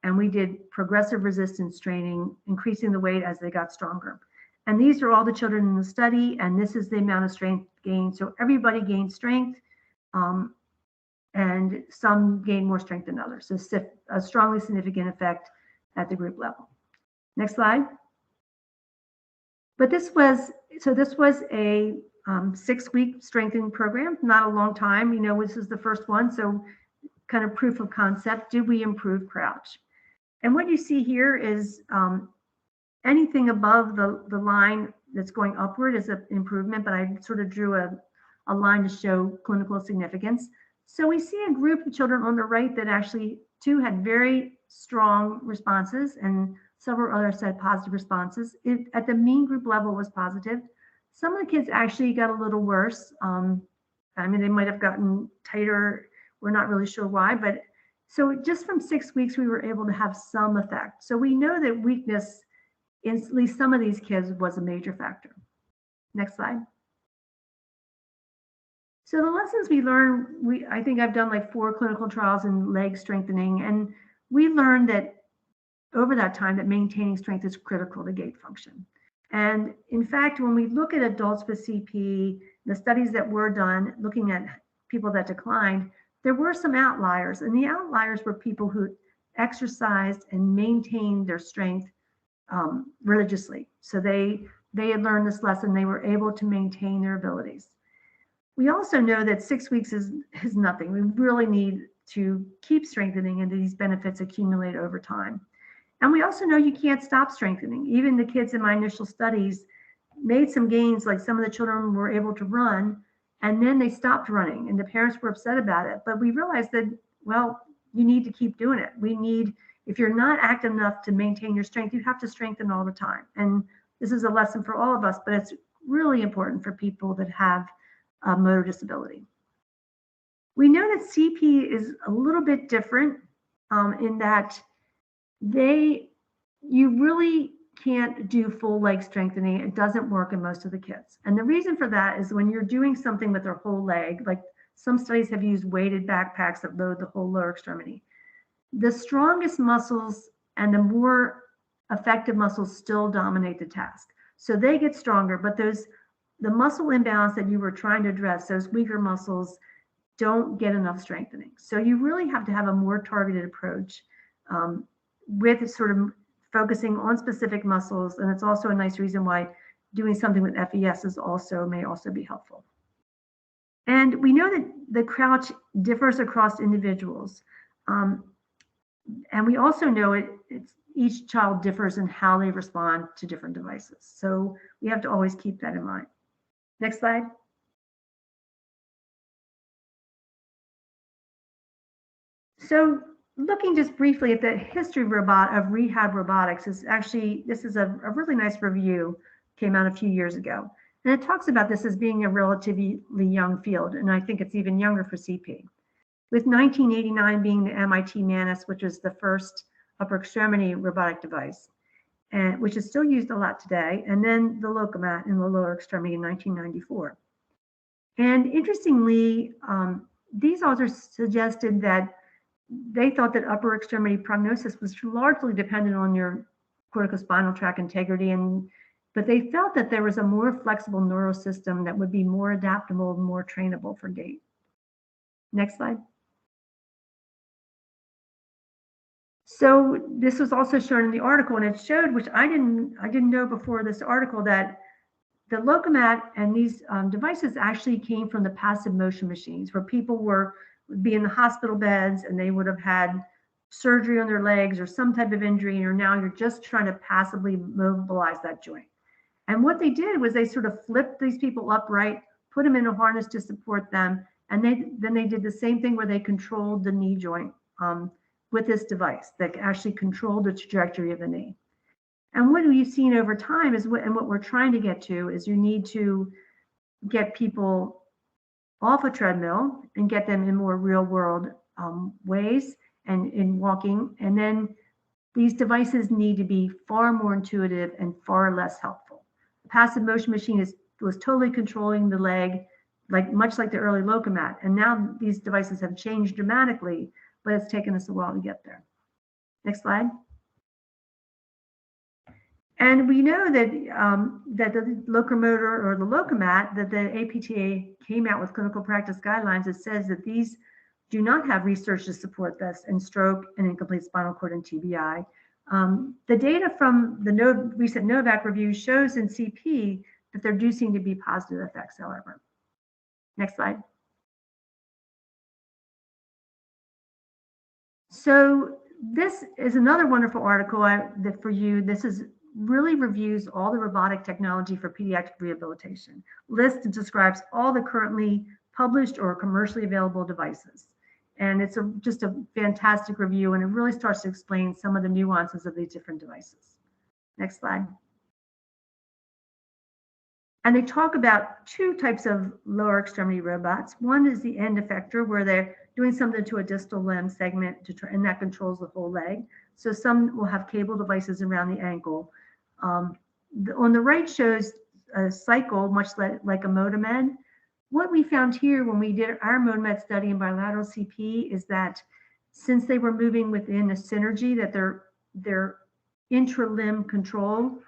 and we did progressive resistance training, increasing the weight as they got stronger. And these are all the children in the study, and this is the amount of strength gained. So everybody gained strength, and some gained more strength than others. So a strongly significant effect at the group level. Next slide. But this was a 6-week strengthening program, not a long time. You know, this is the first one, so kind of proof of concept. Did we improve crouch? And what you see here is anything above the line that's going upward is an improvement, but I sort of drew a line to show clinical significance. So we see a group of children on the right that actually, 2 had very strong responses and several others had positive responses. At the mean group level was positive. Some of the kids actually got a little worse. I mean, they might have gotten tighter. We're not really sure why, but so just from 6 weeks, we were able to have some effect. So we know that weakness in at least some of these kids was a major factor. Next slide. So the lessons we learned, I think I've done like 4 clinical trials in leg strengthening, and we learned that over that time that maintaining strength is critical to gait function. And in fact, when we look at adults with CP, the studies that were done looking at people that declined, there were some outliers, and the outliers were people who exercised and maintained their strength religiously. So they had learned this lesson, they were able to maintain their abilities. We also know that 6 weeks is nothing. We really need to keep strengthening, and these benefits accumulate over time. And we also know you can't stop strengthening. Even the kids in my initial studies made some gains, like some of the children were able to run, and then they stopped running, and the parents were upset about it. But we realized that, well, you need to keep doing it. If you're not active enough to maintain your strength, you have to strengthen all the time. And this is a lesson for all of us, but it's really important for people that have a motor disability. We know that CP is a little bit different in that you really can't do full leg strengthening. It doesn't work in most of the kids. And the reason for that is when you're doing something with their whole leg, like some studies have used weighted backpacks that load the whole lower extremity, the strongest muscles and the more effective muscles still dominate the task. So they get stronger, but the muscle imbalance that you were trying to address, those weaker muscles don't get enough strengthening. So you really have to have a more targeted approach with sort of focusing on specific muscles. And it's also a nice reason why doing something with FES may also be helpful. And we know that the crouch differs across individuals. And we also know each child differs in how they respond to different devices. So we have to always keep that in mind. Next slide. So looking just briefly at the history of rehab robotics this is a really nice review, came out a few years ago. And it talks about this as being a relatively young field, and I think it's even younger for CP. With 1989 being the MIT Manus, which was the first upper extremity robotic device, and which is still used a lot today, and then the Locomat in the lower extremity in 1994. And interestingly, these authors suggested that they thought that upper extremity prognosis was largely dependent on your corticospinal tract integrity, but they felt that there was a more flexible neural system that would be more adaptable and more trainable for gait. Next slide. So this was also shown in the article, and it showed, which I didn't know before this article, that the Locomat and these devices actually came from the passive motion machines, where people would be in the hospital beds and they would have had surgery on their legs or some type of injury, or now you're just trying to passively mobilize that joint. And what they did was they sort of flipped these people upright, put them in a harness to support them, and then they did the same thing where they controlled the knee joint with this device that actually controlled the trajectory of the knee. And what we've seen over time is and what we're trying to get to is you need to get people off a treadmill and get them in more real world ways and in walking. And then these devices need to be far more intuitive and far less helpful. The passive motion machine was totally controlling the leg, much like the early Locomat. And now these devices have changed dramatically, but it's taken us a while to get there. Next slide. And we know that that the locomotor or the Locomat, that the APTA came out with clinical practice guidelines that says that these do not have research to support this in stroke and incomplete spinal cord and TBI. The data from the recent NOVAC review shows in CP that there do seem to be positive effects, however. Next slide. So this is another wonderful article that for you. This is really reviews all the robotic technology for pediatric rehabilitation, lists and describes all the currently published or commercially available devices. And it's just a fantastic review, and it really starts to explain some of the nuances of these different devices. Next slide. And they talk about two types of lower extremity robots. One is the end effector, where they're doing something to a distal limb segment, and that controls the whole leg. So some will have cable devices around the ankle. On the right shows a cycle, much like a Motomed. What we found here when we did our Motomed study in bilateral CP is that since they were moving within a synergy, that their intra-limb control,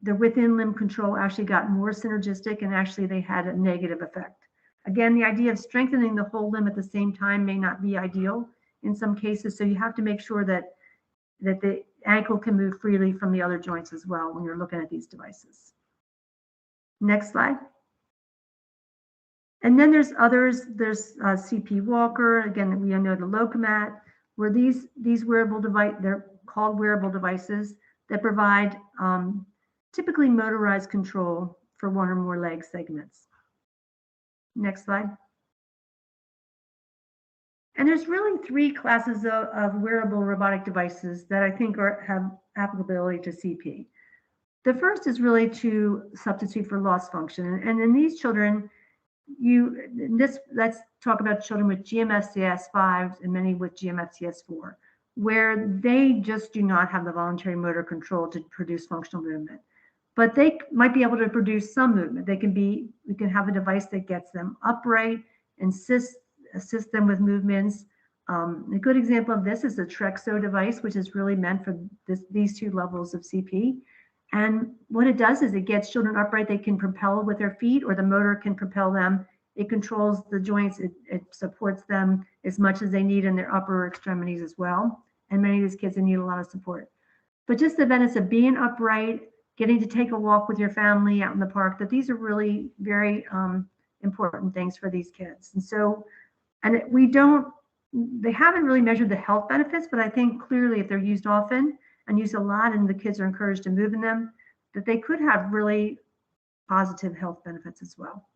the within limb control actually got more synergistic, and actually they had a negative effect. Again, the idea of strengthening the whole limb at the same time may not be ideal in some cases, so you have to make sure that the ankle can move freely from the other joints as well when you're looking at these devices. Next slide. And then there's others. There's CP Walker. Again, we know the Locomat, where these wearable device, they're called wearable devices that provide typically motorized control for one or more leg segments. Next slide. And there's really three classes of wearable robotic devices that I think have applicability to CP. The first is really to substitute for loss function. And in these children, let's talk about children with GMFCS5 and many with GMFCS4, where they just do not have the voluntary motor control to produce functional movement. But they might be able to produce some movement. We can have a device that gets them upright and assist them with movements. A good example of this is the Trexo device, which is really meant for these two levels of CP. And what it does is it gets children upright. They can propel with their feet, or the motor can propel them. It controls the joints. It supports them as much as they need in their upper extremities as well. And many of these kids need a lot of support. But just the benefits of being upright, getting to take a walk with your family out in the park, that these are really very important things for these kids. And so, they haven't really measured the health benefits, but I think clearly if they're used often and used a lot and the kids are encouraged to move in them, that they could have really positive health benefits as well.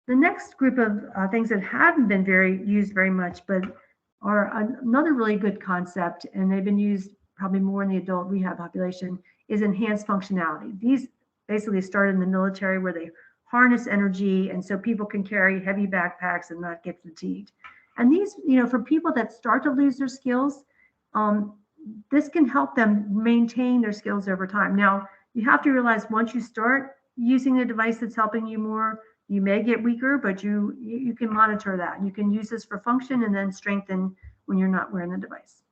The next group of things that haven't been used very much, but are another really good concept, and they've been used probably more in the adult rehab population, is enhanced functionality. These basically started in the military, where they harness energy, and so people can carry heavy backpacks and not get fatigued. And these, for people that start to lose their skills, this can help them maintain their skills over time. Now, you have to realize once you start using a device that's helping you more, you may get weaker, but you can monitor that. You can use this for function and then strengthen when you're not wearing the device.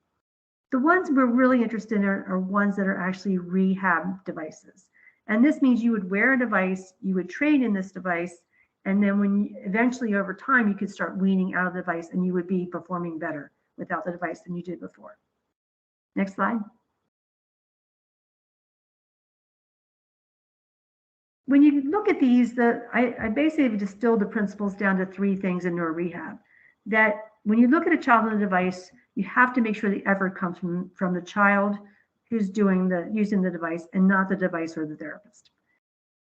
The ones we're really interested in are ones that are actually rehab devices. And this means you would wear a device, you would train in this device, and then eventually over time, you could start weaning out of the device and you would be performing better without the device than you did before. Next slide. When you look at these, I basically distilled the principles down to three things in neurorehab. That when you look at a child on a device, you have to make sure the effort comes from the child who's using the device, and not the device or the therapist.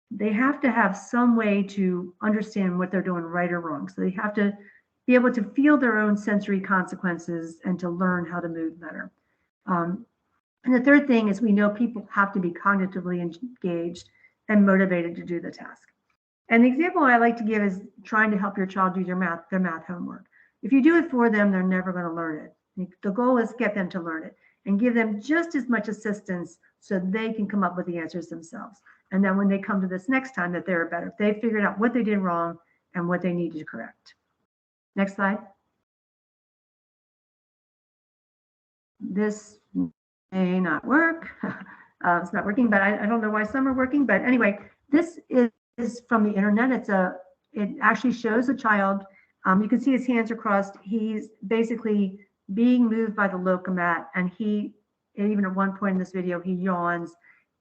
They have to have some way to understand what they're doing right or wrong. So they have to be able to feel their own sensory consequences and to learn how to move better. And the third thing is we know people have to be cognitively engaged and motivated to do the task. And the example I like to give is trying to help your child do their math homework. If you do it for them, they're never going to learn it. The goal is get them to learn it and give them just as much assistance so they can come up with the answers themselves. And then when they come to this next time, that they're better. They figured out what they did wrong and what they needed to correct. Next slide. This may not work. It's not working, but I don't know why some are working. But anyway, this is from the internet. It actually shows a child. You can see his hands are crossed. He's basically being moved by the locomat, and even at one point in this video, he yawns.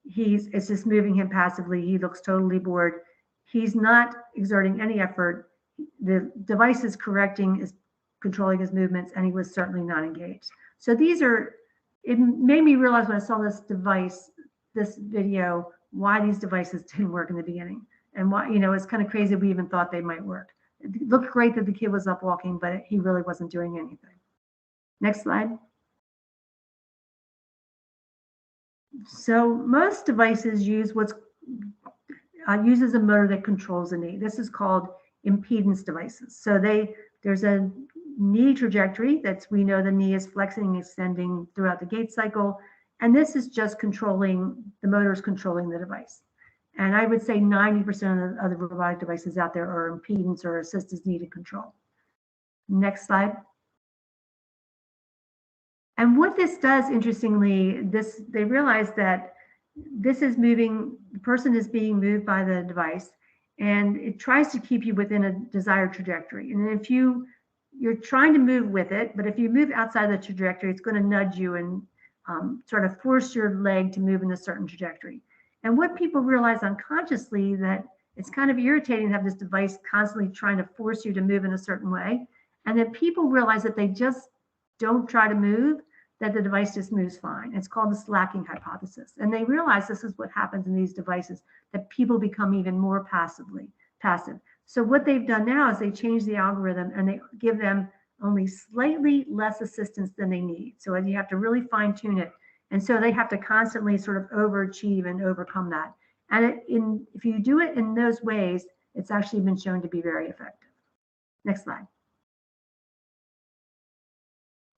It's just moving him passively. He looks totally bored. He's not exerting any effort. The device is controlling his movements, and he was certainly not engaged. So it made me realize when I saw this video, why these devices didn't work in the beginning. And why, it's kind of crazy we even thought they might work. It looked great that the kid was up walking, but he really wasn't doing anything. Next slide. So most devices use uses a motor that controls the knee. This is called impedance devices. So there's a knee trajectory we know the knee is flexing and extending throughout the gait cycle. And this is just the motor is controlling the device. And I would say 90% of the robotic devices out there are impedance or assisted needed control. Next slide. And what this does, interestingly, they realize that the person is being moved by the device, and it tries to keep you within a desired trajectory. And if you're trying to move with it, but if you move outside the trajectory, it's going to nudge you and sort of force your leg to move in a certain trajectory. And what people realize unconsciously, that it's kind of irritating to have this device constantly trying to force you to move in a certain way. And then people realize that they just don't try to move, that the device just moves fine. It's called the slacking hypothesis. And they realize this is what happens in these devices, that people become even more passive. So what they've done now is they change the algorithm and they give them only slightly less assistance than they need. So you have to really fine tune it. And so they have to constantly sort of overachieve and overcome that. And if you do it in those ways, it's actually been shown to be very effective. Next slide.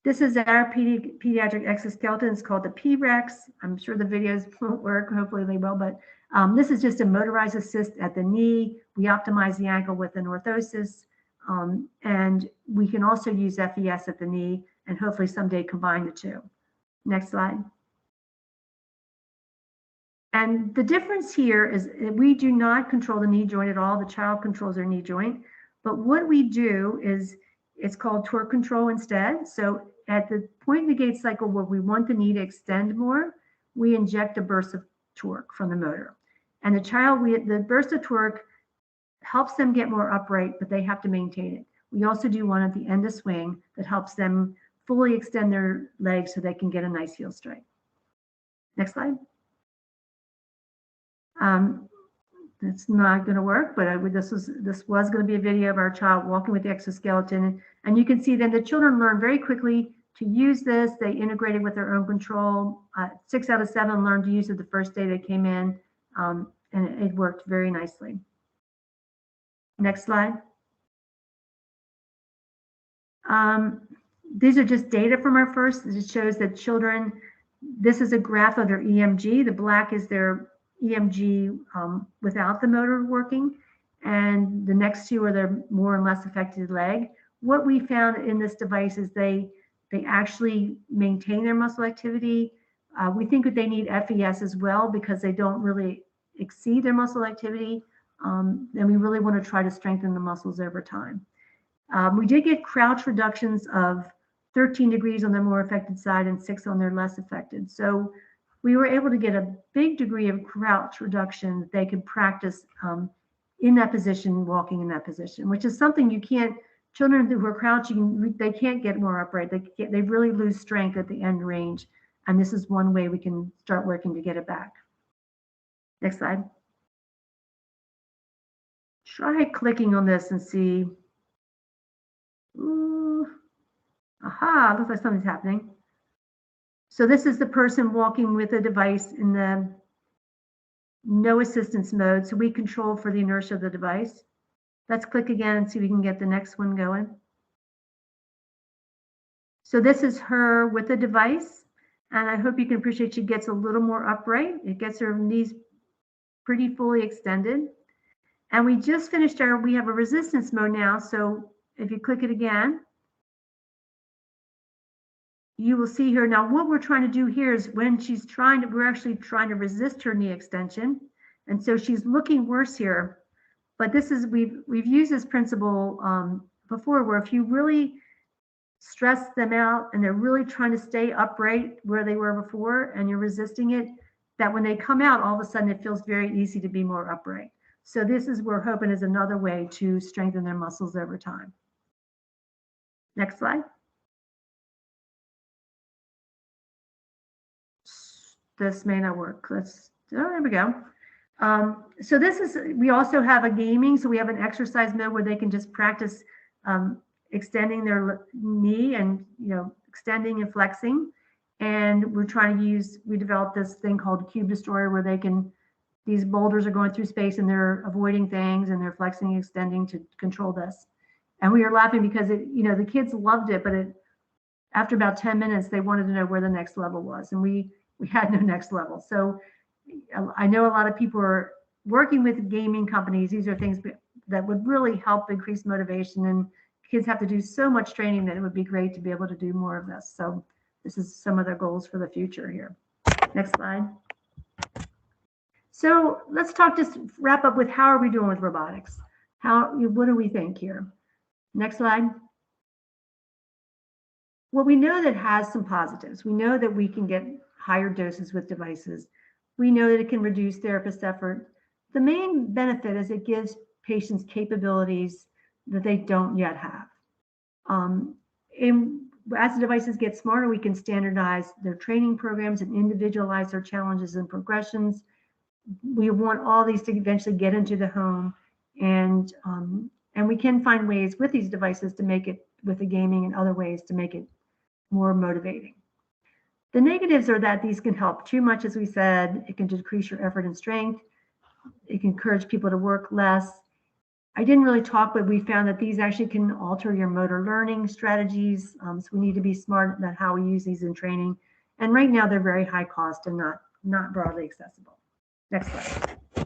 This is our pediatric exoskeleton. It's called the P-Rex. I'm sure the videos won't work. Hopefully they will. But this is just a motorized assist at the knee. We optimize the ankle with an orthosis. And we can also use FES at the knee and hopefully someday combine the two. Next slide. And the difference here is we do not control the knee joint at all. The child controls their knee joint. But what we do is it's called torque control instead. So at the point in the gait cycle where we want the knee to extend more, we inject a burst of torque from the motor. And the burst of torque helps them get more upright, but they have to maintain it. We also do one at the end of swing that helps them fully extend their legs so they can get a nice heel straight. Next slide. It's not going to work, but this was going to be a video of our child walking with the exoskeleton. And you can see then the children learn very quickly to use this. They integrated with their own control. 6 out of 7 learned to use it the first day they came in, and it worked very nicely. Next slide. These are just data from our first. It shows that children, this is a graph of their EMG. The black is their EMG without the motor working, and the next two are their more and less affected leg. What we found in this device is they actually maintain their muscle activity. We think that they need FES as well because they don't really exceed their muscle activity, and we really want to try to strengthen the muscles over time. We did get crouch reductions of 13 degrees on their more affected side and 6 on their less affected. So we were able to get a big degree of crouch reduction that they could practice in that position, walking in that position, which is something you can't, children who are crouching, they can't get more upright. They really lose strength at the end range. And this is one way we can start working to get it back. Next slide. Try clicking on this and see. Ooh. Aha, looks like something's happening. So this is the person walking with a device in the no assistance mode. So we control for the inertia of the device. Let's click again and see if we can get the next one going. So this is her with the device. And I hope you can appreciate she gets a little more upright. It gets her knees pretty fully extended. And we just finished we have a resistance mode now. So if you click it again, you will see here. Now what we're trying to do here is when she's we're actually trying to resist her knee extension. And so she's looking worse here. But this is, we've used this principle before, where if you really stress them out and they're really trying to stay upright where they were before and you're resisting it, that when they come out, all of a sudden it feels very easy to be more upright. So this is, we're hoping, is another way to strengthen their muscles over time. Next slide. This may not work. There we go. So this is, we also have a gaming. So we have an exercise mode where they can just practice extending their knee and, extending and flexing. And we're trying to we developed this thing called Cube Destroyer, where these boulders are going through space and they're avoiding things and they're flexing and extending to control this. And we are laughing because the kids loved it, but after about 10 minutes, they wanted to know where the next level was. And we had no next level. So I know a lot of people are working with gaming companies. These are things that would really help increase motivation, and kids have to do so much training that it would be great to be able to do more of this. So this is some of their goals for the future here. Next slide. So let's just wrap up with how are we doing with robotics? What do we think here? Next slide. Well, we know that it has some positives. We know that we can get higher doses with devices. We know that it can reduce therapist effort. The main benefit is it gives patients capabilities that they don't yet have. As the devices get smarter, we can standardize their training programs and individualize their challenges and progressions. We want all these to eventually get into the home, and we can find ways with these devices to make it, with the gaming and other ways, to make it more motivating. The negatives are that these can help too much, as we said. It can decrease your effort and strength. It can encourage people to work less. I didn't really talk, but we found that these actually can alter your motor learning strategies. So we need to be smart about how we use these in training. And right now they're very high cost and not broadly accessible. Next slide.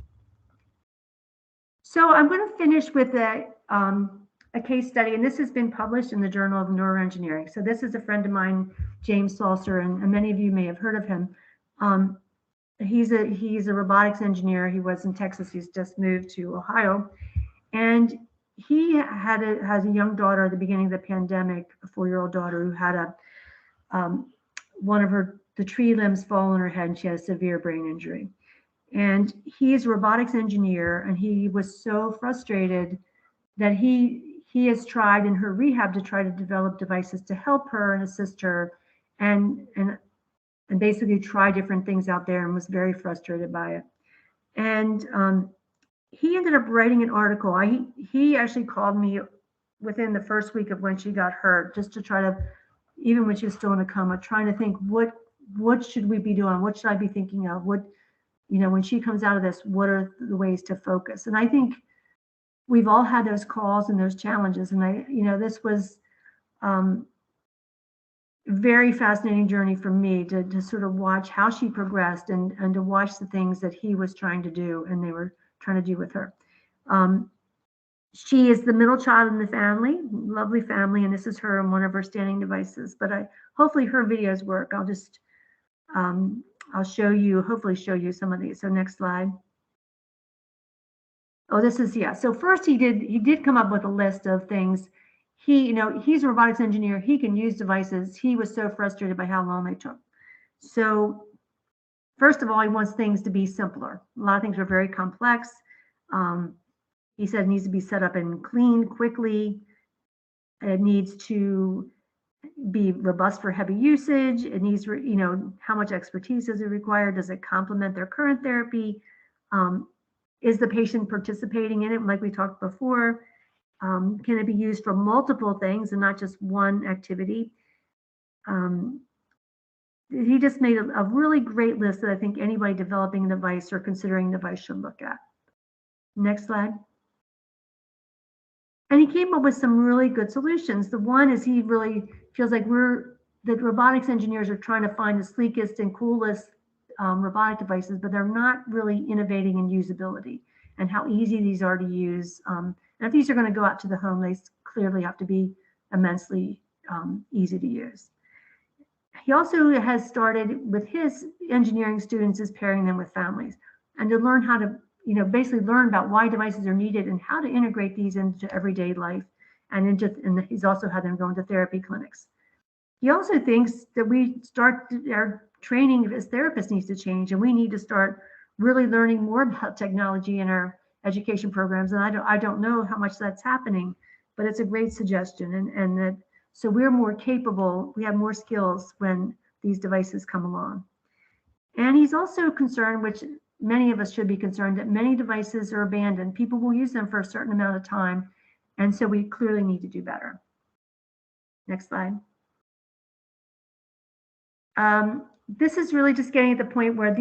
So I'm going to finish with a case study, and this has been published in the Journal of Neuroengineering. So this is a friend of mine, James Salser, and many of you may have heard of him. He's a robotics engineer. He was in Texas. He's just moved to Ohio, and he has a young daughter at the beginning of the pandemic, a 4-year-old daughter who had one of the tree limbs fall on her head, and she had a severe brain injury. And he is a robotics engineer, and he was so frustrated that he has tried in her rehab to try to develop devices to help her and assist her, and basically try different things out there, and was very frustrated by it. And he ended up writing an article. He actually called me within the first week of when she got hurt, just to try to, even when she was still in a coma, trying to think, what should we be doing? What should I be thinking of? When she comes out of this, what are the ways to focus? And I think we've all had those calls and those challenges. And this was a very fascinating journey for me to sort of watch how she progressed and to watch the things that he was trying to do and they were trying to do with her. She is the middle child in the family, lovely family, and this is her on one of her standing devices. But hopefully her videos work. I'll just hopefully show you some of these. So next slide. Oh, this is, yeah. So first he did come up with a list of things. He's a robotics engineer. He can use devices. He was so frustrated by how long they took. So first of all, he wants things to be simpler. A lot of things are very complex. He said it needs to be set up and cleaned quickly. It needs to be robust for heavy usage. It needs, how much expertise does it require? Does it complement their current therapy? Is the patient participating in it, like we talked before? Can it be used for multiple things and not just one activity? he just made a really great list that I think anybody developing a device or considering a device should look at. Next slide. And he came up with some really good solutions. The one is he really feels like the robotics engineers are trying to find the sleekest and coolest robotic devices, but they're not really innovating in usability and how easy these are to use. And if these are going to go out to the home, they clearly have to be immensely easy to use. He also has started with his engineering students is pairing them with families and to learn how to, basically learn about why devices are needed and how to integrate these into everyday life. And he's also had them go into therapy clinics. He also thinks that our training as therapists needs to change, and we need to start really learning more about technology in our education programs. And I don't know how much that's happening, but it's a great suggestion. And that so we're more capable, we have more skills when these devices come along. And he's also concerned, which many of us should be concerned, that many devices are abandoned. People will use them for a certain amount of time. And so we clearly need to do better. Next slide. This is really just getting at the point where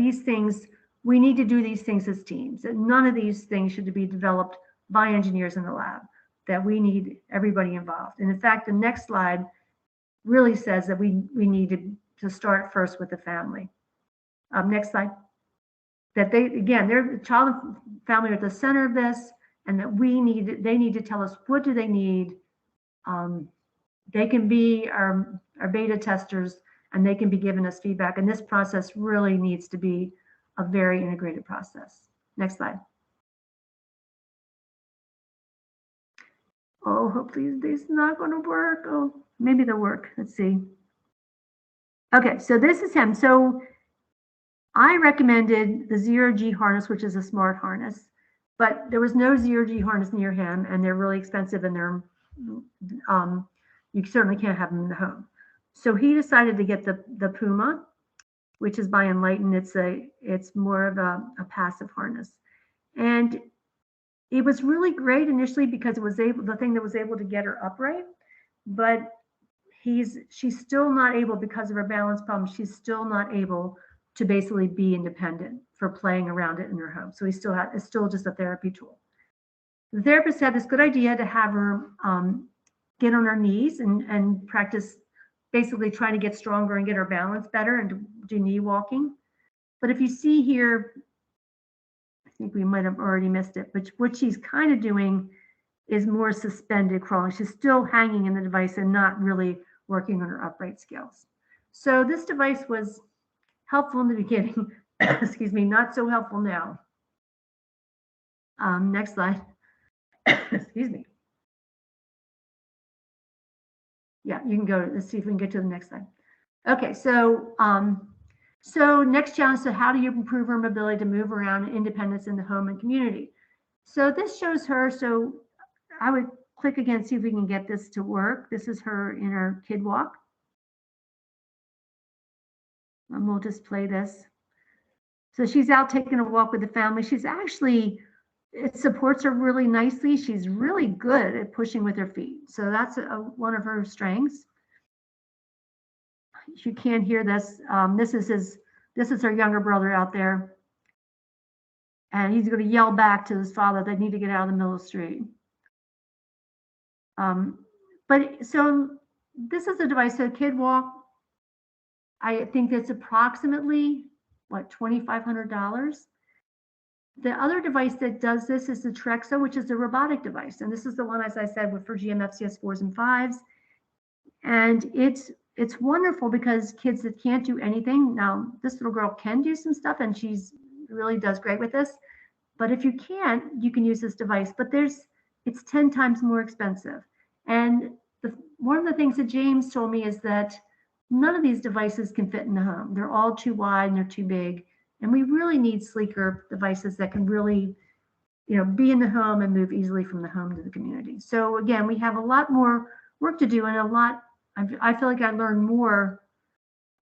we need to do these things as teams. And none of these things should be developed by engineers in the lab, that we need everybody involved. And in fact, the next slide really says that we need to start first with the family. Next slide. That their child and family are at the center of this, and that they need to tell us what do they need. They can be our beta testers, and they can be giving us feedback. And this process really needs to be a very integrated process. Next slide. Oh, hopefully this is not going to work. Oh, maybe they'll work. Let's see. Okay, so this is him. So I recommended the 0G harness, which is a smart harness, but there was no 0G harness near him, and they're really expensive, and you certainly can't have them in the home. So he decided to get the Puma, which is by Enlighten. It's more of a passive harness, and it was really great initially because it was the thing that was able to get her upright, but she's still not able, because of her balance problem, she's still not able to basically be independent for playing around it in her home. So it's still just a therapy tool. The therapist had this good idea to have her get on her knees and practice basically trying to get stronger and get her balance better and to do knee walking. But if you see here, I think we might have already missed it, but what she's kind of doing is more suspended crawling. She's still hanging in the device and not really working on her upright skills. So this device was helpful in the beginning, excuse me, not so helpful now. Next slide. Excuse me. Yeah, you can go. Let's see if we can get to the next slide. Okay, so next challenge, so how do you improve her mobility to move around and independence in the home and community? So this shows her, so I would click again, see if we can get this to work. This is her in her kid walk. And we'll just play this. So she's out taking a walk with the family. She's actually, it supports her really nicely. She's really good at pushing with her feet. So that's one of her strengths. You can't hear this. This is her younger brother out there. And he's going to yell back to his father, they need to get out of the middle of the street. But so this is a device, so kid walk. I think that's approximately, what, $2,500. The other device that does this is the Trexo, which is a robotic device. And this is the one, as I said, for GMFCS 4s and 5s. And it's wonderful because kids that can't do anything, now this little girl can do some stuff and she's really does great with this. But if you can't, you can use this device, but it's 10 times more expensive. And one of the things that James told me is that none of these devices can fit in the home. They're all too wide and they're too big. And we really need sleeker devices that can really, be in the home and move easily from the home to the community. So again, we have a lot more work to do, and I feel like I learned more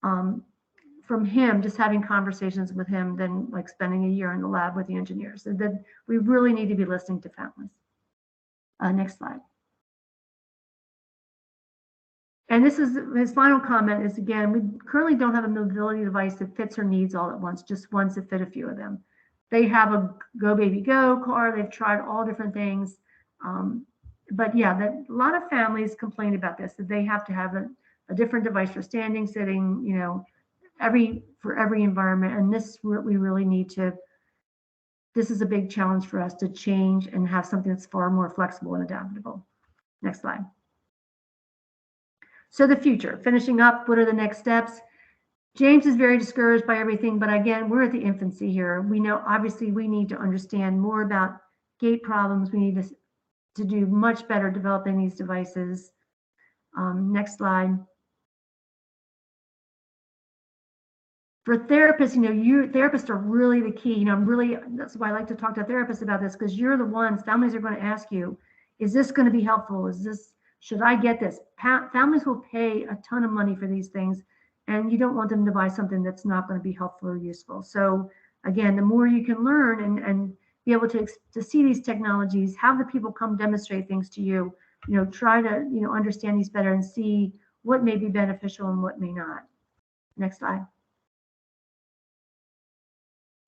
from him, just having conversations with him, than like spending a year in the lab with the engineers. And that we really need to be listening to families. Next slide. And this is his final comment is, again, we currently don't have a mobility device that fits her needs all at once, just ones that fit a few of them. They have a Go Baby Go car. They've tried all different things. But yeah, a lot of families complain about this, that they have to have a different device for standing, sitting, you know, for every environment. And this, we really need to, this is a big challenge for us to change and have something that's far more flexible and adaptable. Next slide. So the future, finishing up, what are the next steps? James is very discouraged by everything, but again, we're at the infancy here. We know, obviously, we need to understand more about gait problems. We need to do much better developing these devices. Next slide. For therapists, you know, therapists are really the key. You know, that's why I like to talk to therapists about this, because you're the ones, families are going to ask you, is this going to be helpful? Should I get this? Families will pay a ton of money for these things, and you don't want them to buy something that's not going to be helpful or useful. So again, the more you can learn and be able to see these technologies, have the people come demonstrate things to you, you know, try to, you know, understand these better and see what may be beneficial and what may not. Next slide.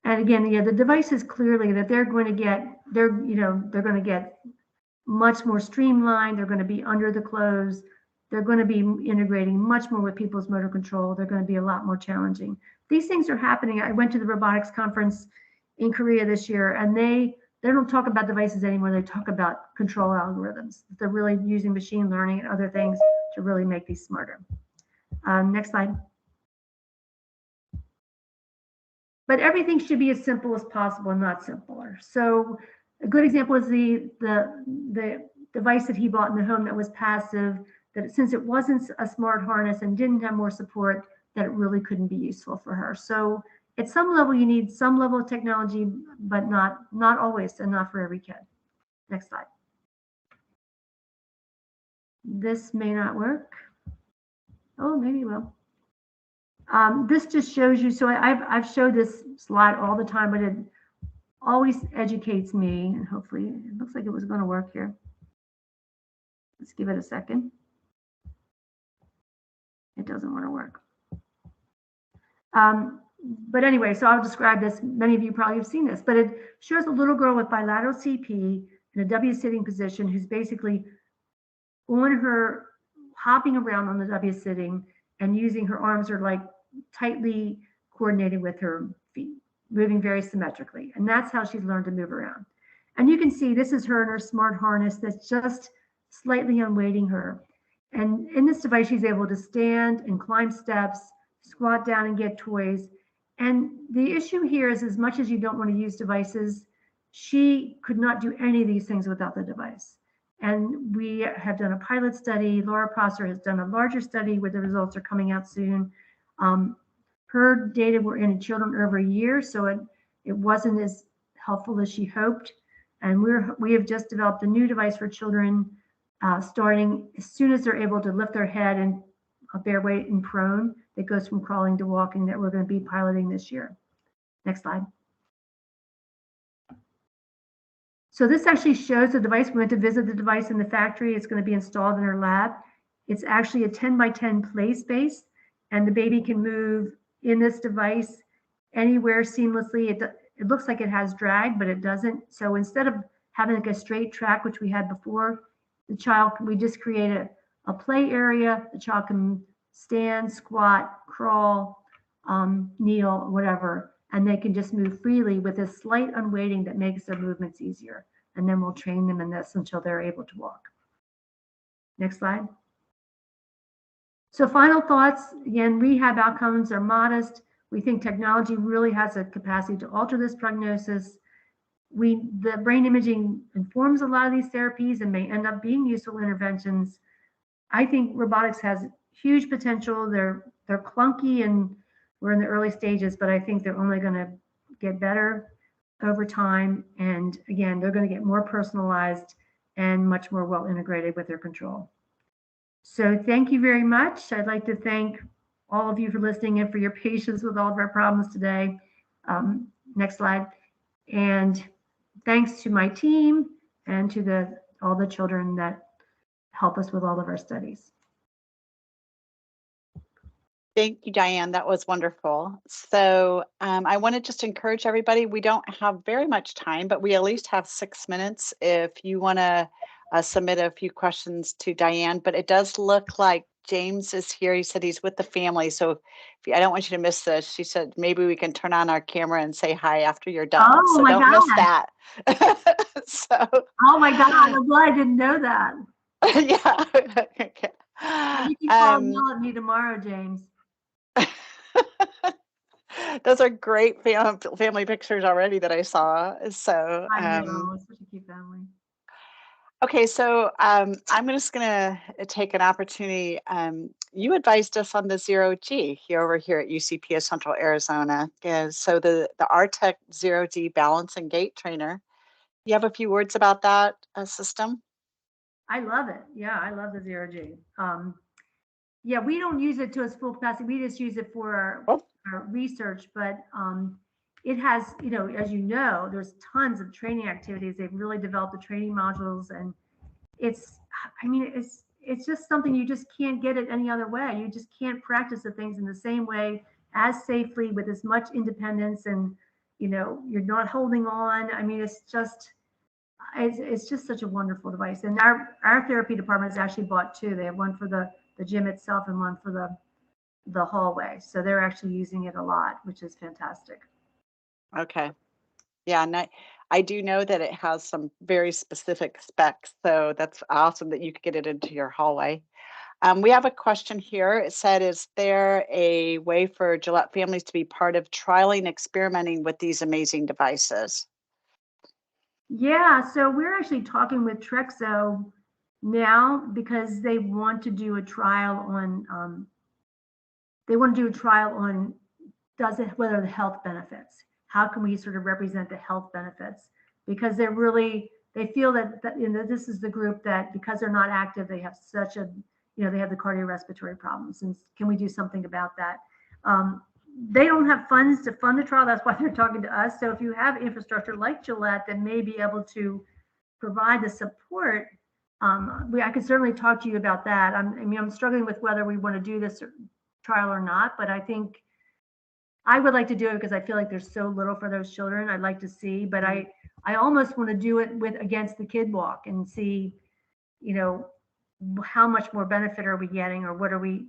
And again, yeah, the devices clearly that they're going to get much more streamlined. They're going to be under the clothes. They're going to be integrating much more with people's motor control. They're going to be a lot more challenging. These things are happening. I went to the robotics conference in Korea this year, and they don't talk about devices anymore. They talk about control algorithms. They're really using machine learning and other things to really make these smarter. Next slide. But everything should be as simple as possible and not simpler. So a good example is the device that he bought in the home that was passive, that since it wasn't a smart harness and didn't have more support, that it really couldn't be useful for her. So at some level, you need some level of technology, but not always, and not for every kid. Next slide. This may not work. Oh, maybe it will. This just shows you, so I've showed this slide all the time, but it always educates me, and hopefully it looks like it was going to work here. Let's give it a second. It doesn't want to work. But anyway, so I'll describe this. Many of you probably have seen this, but it shows a little girl with bilateral CP in a W sitting position who's basically on her, hopping around on the W sitting, and using her arms are like tightly coordinated with her feet, moving very symmetrically. And that's how she's learned to move around. And you can see this is her in her smart harness that's just slightly unweighting her. And in this device, she's able to stand and climb steps, squat down and get toys. And the issue here is, as much as you don't want to use devices, she could not do any of these things without the device. And we have done a pilot study. Laura Prosser has done a larger study where the results are coming out soon. Her data were in children over a year, so it wasn't as helpful as she hoped. And we have just developed a new device for children, starting as soon as they're able to lift their head and bear weight and prone, that goes from crawling to walking, that we're going to be piloting this year. Next slide. So this actually shows the device. We went to visit the device in the factory. It's going to be installed in our lab. It's actually a 10 by 10 play space, and the baby can move in this device anywhere seamlessly. It looks like it has drag, but it doesn't. So instead of having like a straight track, which we had before, we just create a play area. The child can stand, squat, crawl, kneel, whatever, and they can just move freely with a slight unweighting that makes their movements easier. And then we'll train them in this until they're able to walk. Next slide. So final thoughts, again, rehab outcomes are modest. We think technology really has a capacity to alter this prognosis. The brain imaging informs a lot of these therapies and may end up being useful interventions. I think robotics has huge potential. They're clunky and we're in the early stages, but I think they're only going to get better over time. And again, they're going to get more personalized and much more well integrated with their control. So thank you very much. I'd like to thank all of you for listening and for your patience with all of our problems today. Next slide. And thanks to my team and to all the children that help us with all of our studies. Thank you, Diane. That was wonderful. So I want to just encourage everybody. We don't have very much time, but we at least have 6 minutes if you want to submit a few questions to Diane. But it does look like James is here. He said he's with the family. So I don't want you to miss this. She said maybe we can turn on our camera and say hi after you're done. Oh, so my don't miss God. that. So Oh my God, I'm glad I didn't know that. yeah. Okay. You can call and yell at me tomorrow, James. Those are great family pictures already that I saw. So I know, it's such a cute family. okay, so I'm just gonna take an opportunity. You advised us on the 0G over here at UCP of Central Arizona. So the RTEC 0G balance and gait trainer. You have a few words about that system? I love it. Yeah, I love the 0G. Yeah, we don't use it to its full capacity. We just use it for our research, but it has, as you know, there's tons of training activities. They've really developed the training modules, and it's just something you just can't get it any other way. You just can't practice the things in the same way, as safely, with as much independence, and you're not holding on. I mean, it's just such a wonderful device. And our therapy department has actually bought two. They have one for the gym itself and one for the hallway. So they're actually using it a lot, which is fantastic. Okay. Yeah, and I do know that it has some very specific specs, so that's awesome that you could get it into your hallway. We have a question here. It said, is there a way for Gillette families to be part of trialing, experimenting with these amazing devices? Yeah, so we're actually talking with Trexo now because they want to do a trial on whether the health benefits. How can we sort of represent the health benefits? Because they feel that this is the group that, because they're not active, they have such a, they have the cardiorespiratory problems. And can we do something about that? They don't have funds to fund the trial. That's why they're talking to us. So if you have infrastructure like Gillette that may be able to provide the support, I could certainly talk to you about that. I'm struggling with whether we want to do this trial or not, but I think I would like to do it because I feel like there's so little for those children. I'd like to see, but I almost want to do it against the Kid Walk and see, how much more benefit are we getting, or what are we,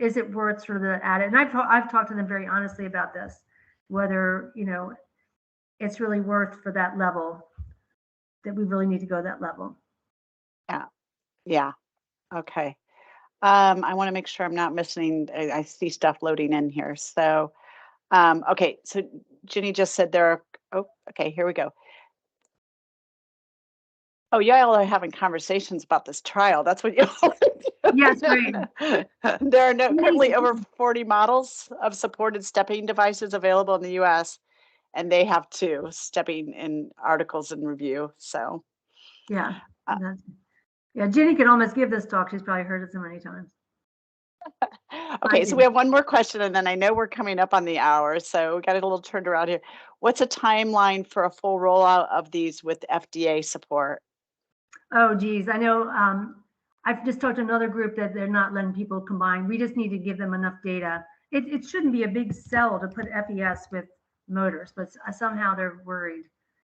is it worth sort of the added? And I've talked to them very honestly about this, whether, it's really worth for that level, that we really need to go that level. Yeah. Okay. I want to make sure I'm not missing. I see stuff loading in here. So, okay. So Ginny just said okay, here we go. Oh, y'all are having conversations about this trial. That's what you all are doing. Yes, right. There are currently over 40 models of supported stepping devices available in the US, and they have 2 stepping in articles in review. So, yeah. Ginny could almost give this talk. She's probably heard it so many times. Okay, so we have one more question, and then I know we're coming up on the hour, so we got it a little turned around here. What's a timeline for a full rollout of these with FDA support? Oh, geez. I know. I've just talked to another group that they're not letting people combine. We just need to give them enough data. It shouldn't be a big sell to put FES with motors, but somehow they're worried.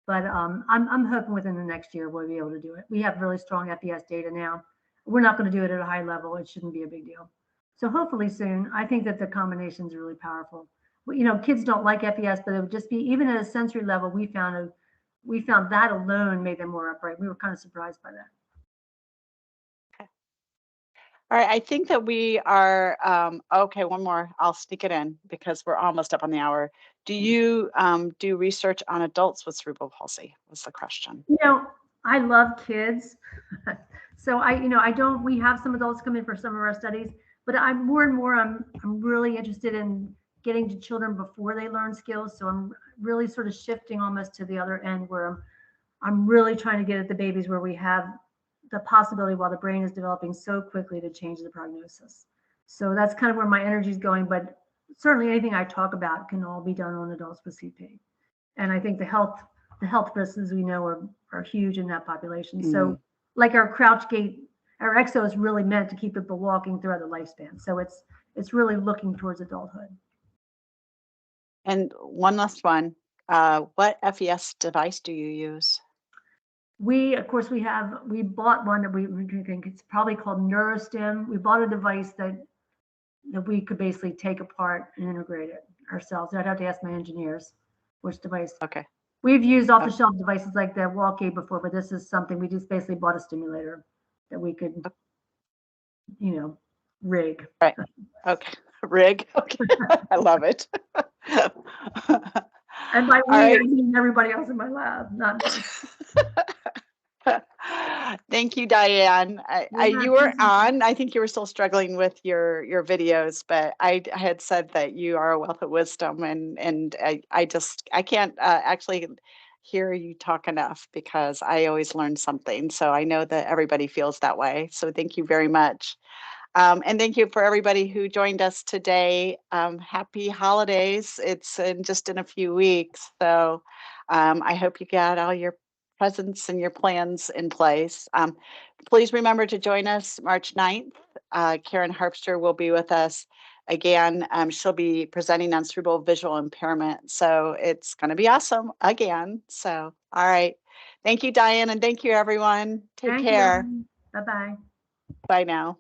But I'm hoping within the next year we'll be able to do it. We have really strong FES data now. We're not going to do it at a high level. It shouldn't be a big deal. So hopefully soon. I think that the combination is really powerful. But, kids don't like FES, but it would just be, even at a sensory level, we found that alone made them more upright. We were kind of surprised by that. Okay. All right, I think that we are, okay, one more. I'll sneak it in because we're almost up on the hour. Do you do research on adults with cerebral palsy? Was the question. I love kids. So we have some adults come in for some of our studies, but I'm more and more, I'm really interested in getting to children before they learn skills. So I'm really sort of shifting almost to the other end, where I'm really trying to get at the babies where we have the possibility, while the brain is developing so quickly, to change the prognosis. So that's kind of where my energy is going, but certainly anything I talk about can all be done on adults with CP. And I think the health risks, as we know, are huge in that population. So like our crouch gait our exo is really meant to keep people walking throughout the lifespan. So it's really looking towards adulthood. And one last one, what FES device do you use? Of course, we bought one that we think it's probably called Neurostim. We bought a device that we could basically take apart and integrate it ourselves. I'd have to ask my engineers which device. Okay. We've used off-the-shelf devices like the Walk-Aid before, but this is something we just basically bought a stimulator that we could, rig. Right. Okay. Rig. Okay. I love it. And by we, right. I mean everybody else in my lab, not me. Thank you, Diane. You were on. I think you were still struggling with your videos, but I had said that you are a wealth of wisdom, and I can't actually hear you talk enough because I always learn something. So I know that everybody feels that way. So thank you very much. And thank you for everybody who joined us today. Happy holidays. It's just in a few weeks. So I hope you got all your presents and your plans in place. Please remember to join us March 9th. Karen Harpster will be with us again. She'll be presenting on cerebral visual impairment. So it's going to be awesome again. So, all right. Thank you, Diane. And thank you, everyone. Take care. Bye-bye. Bye now.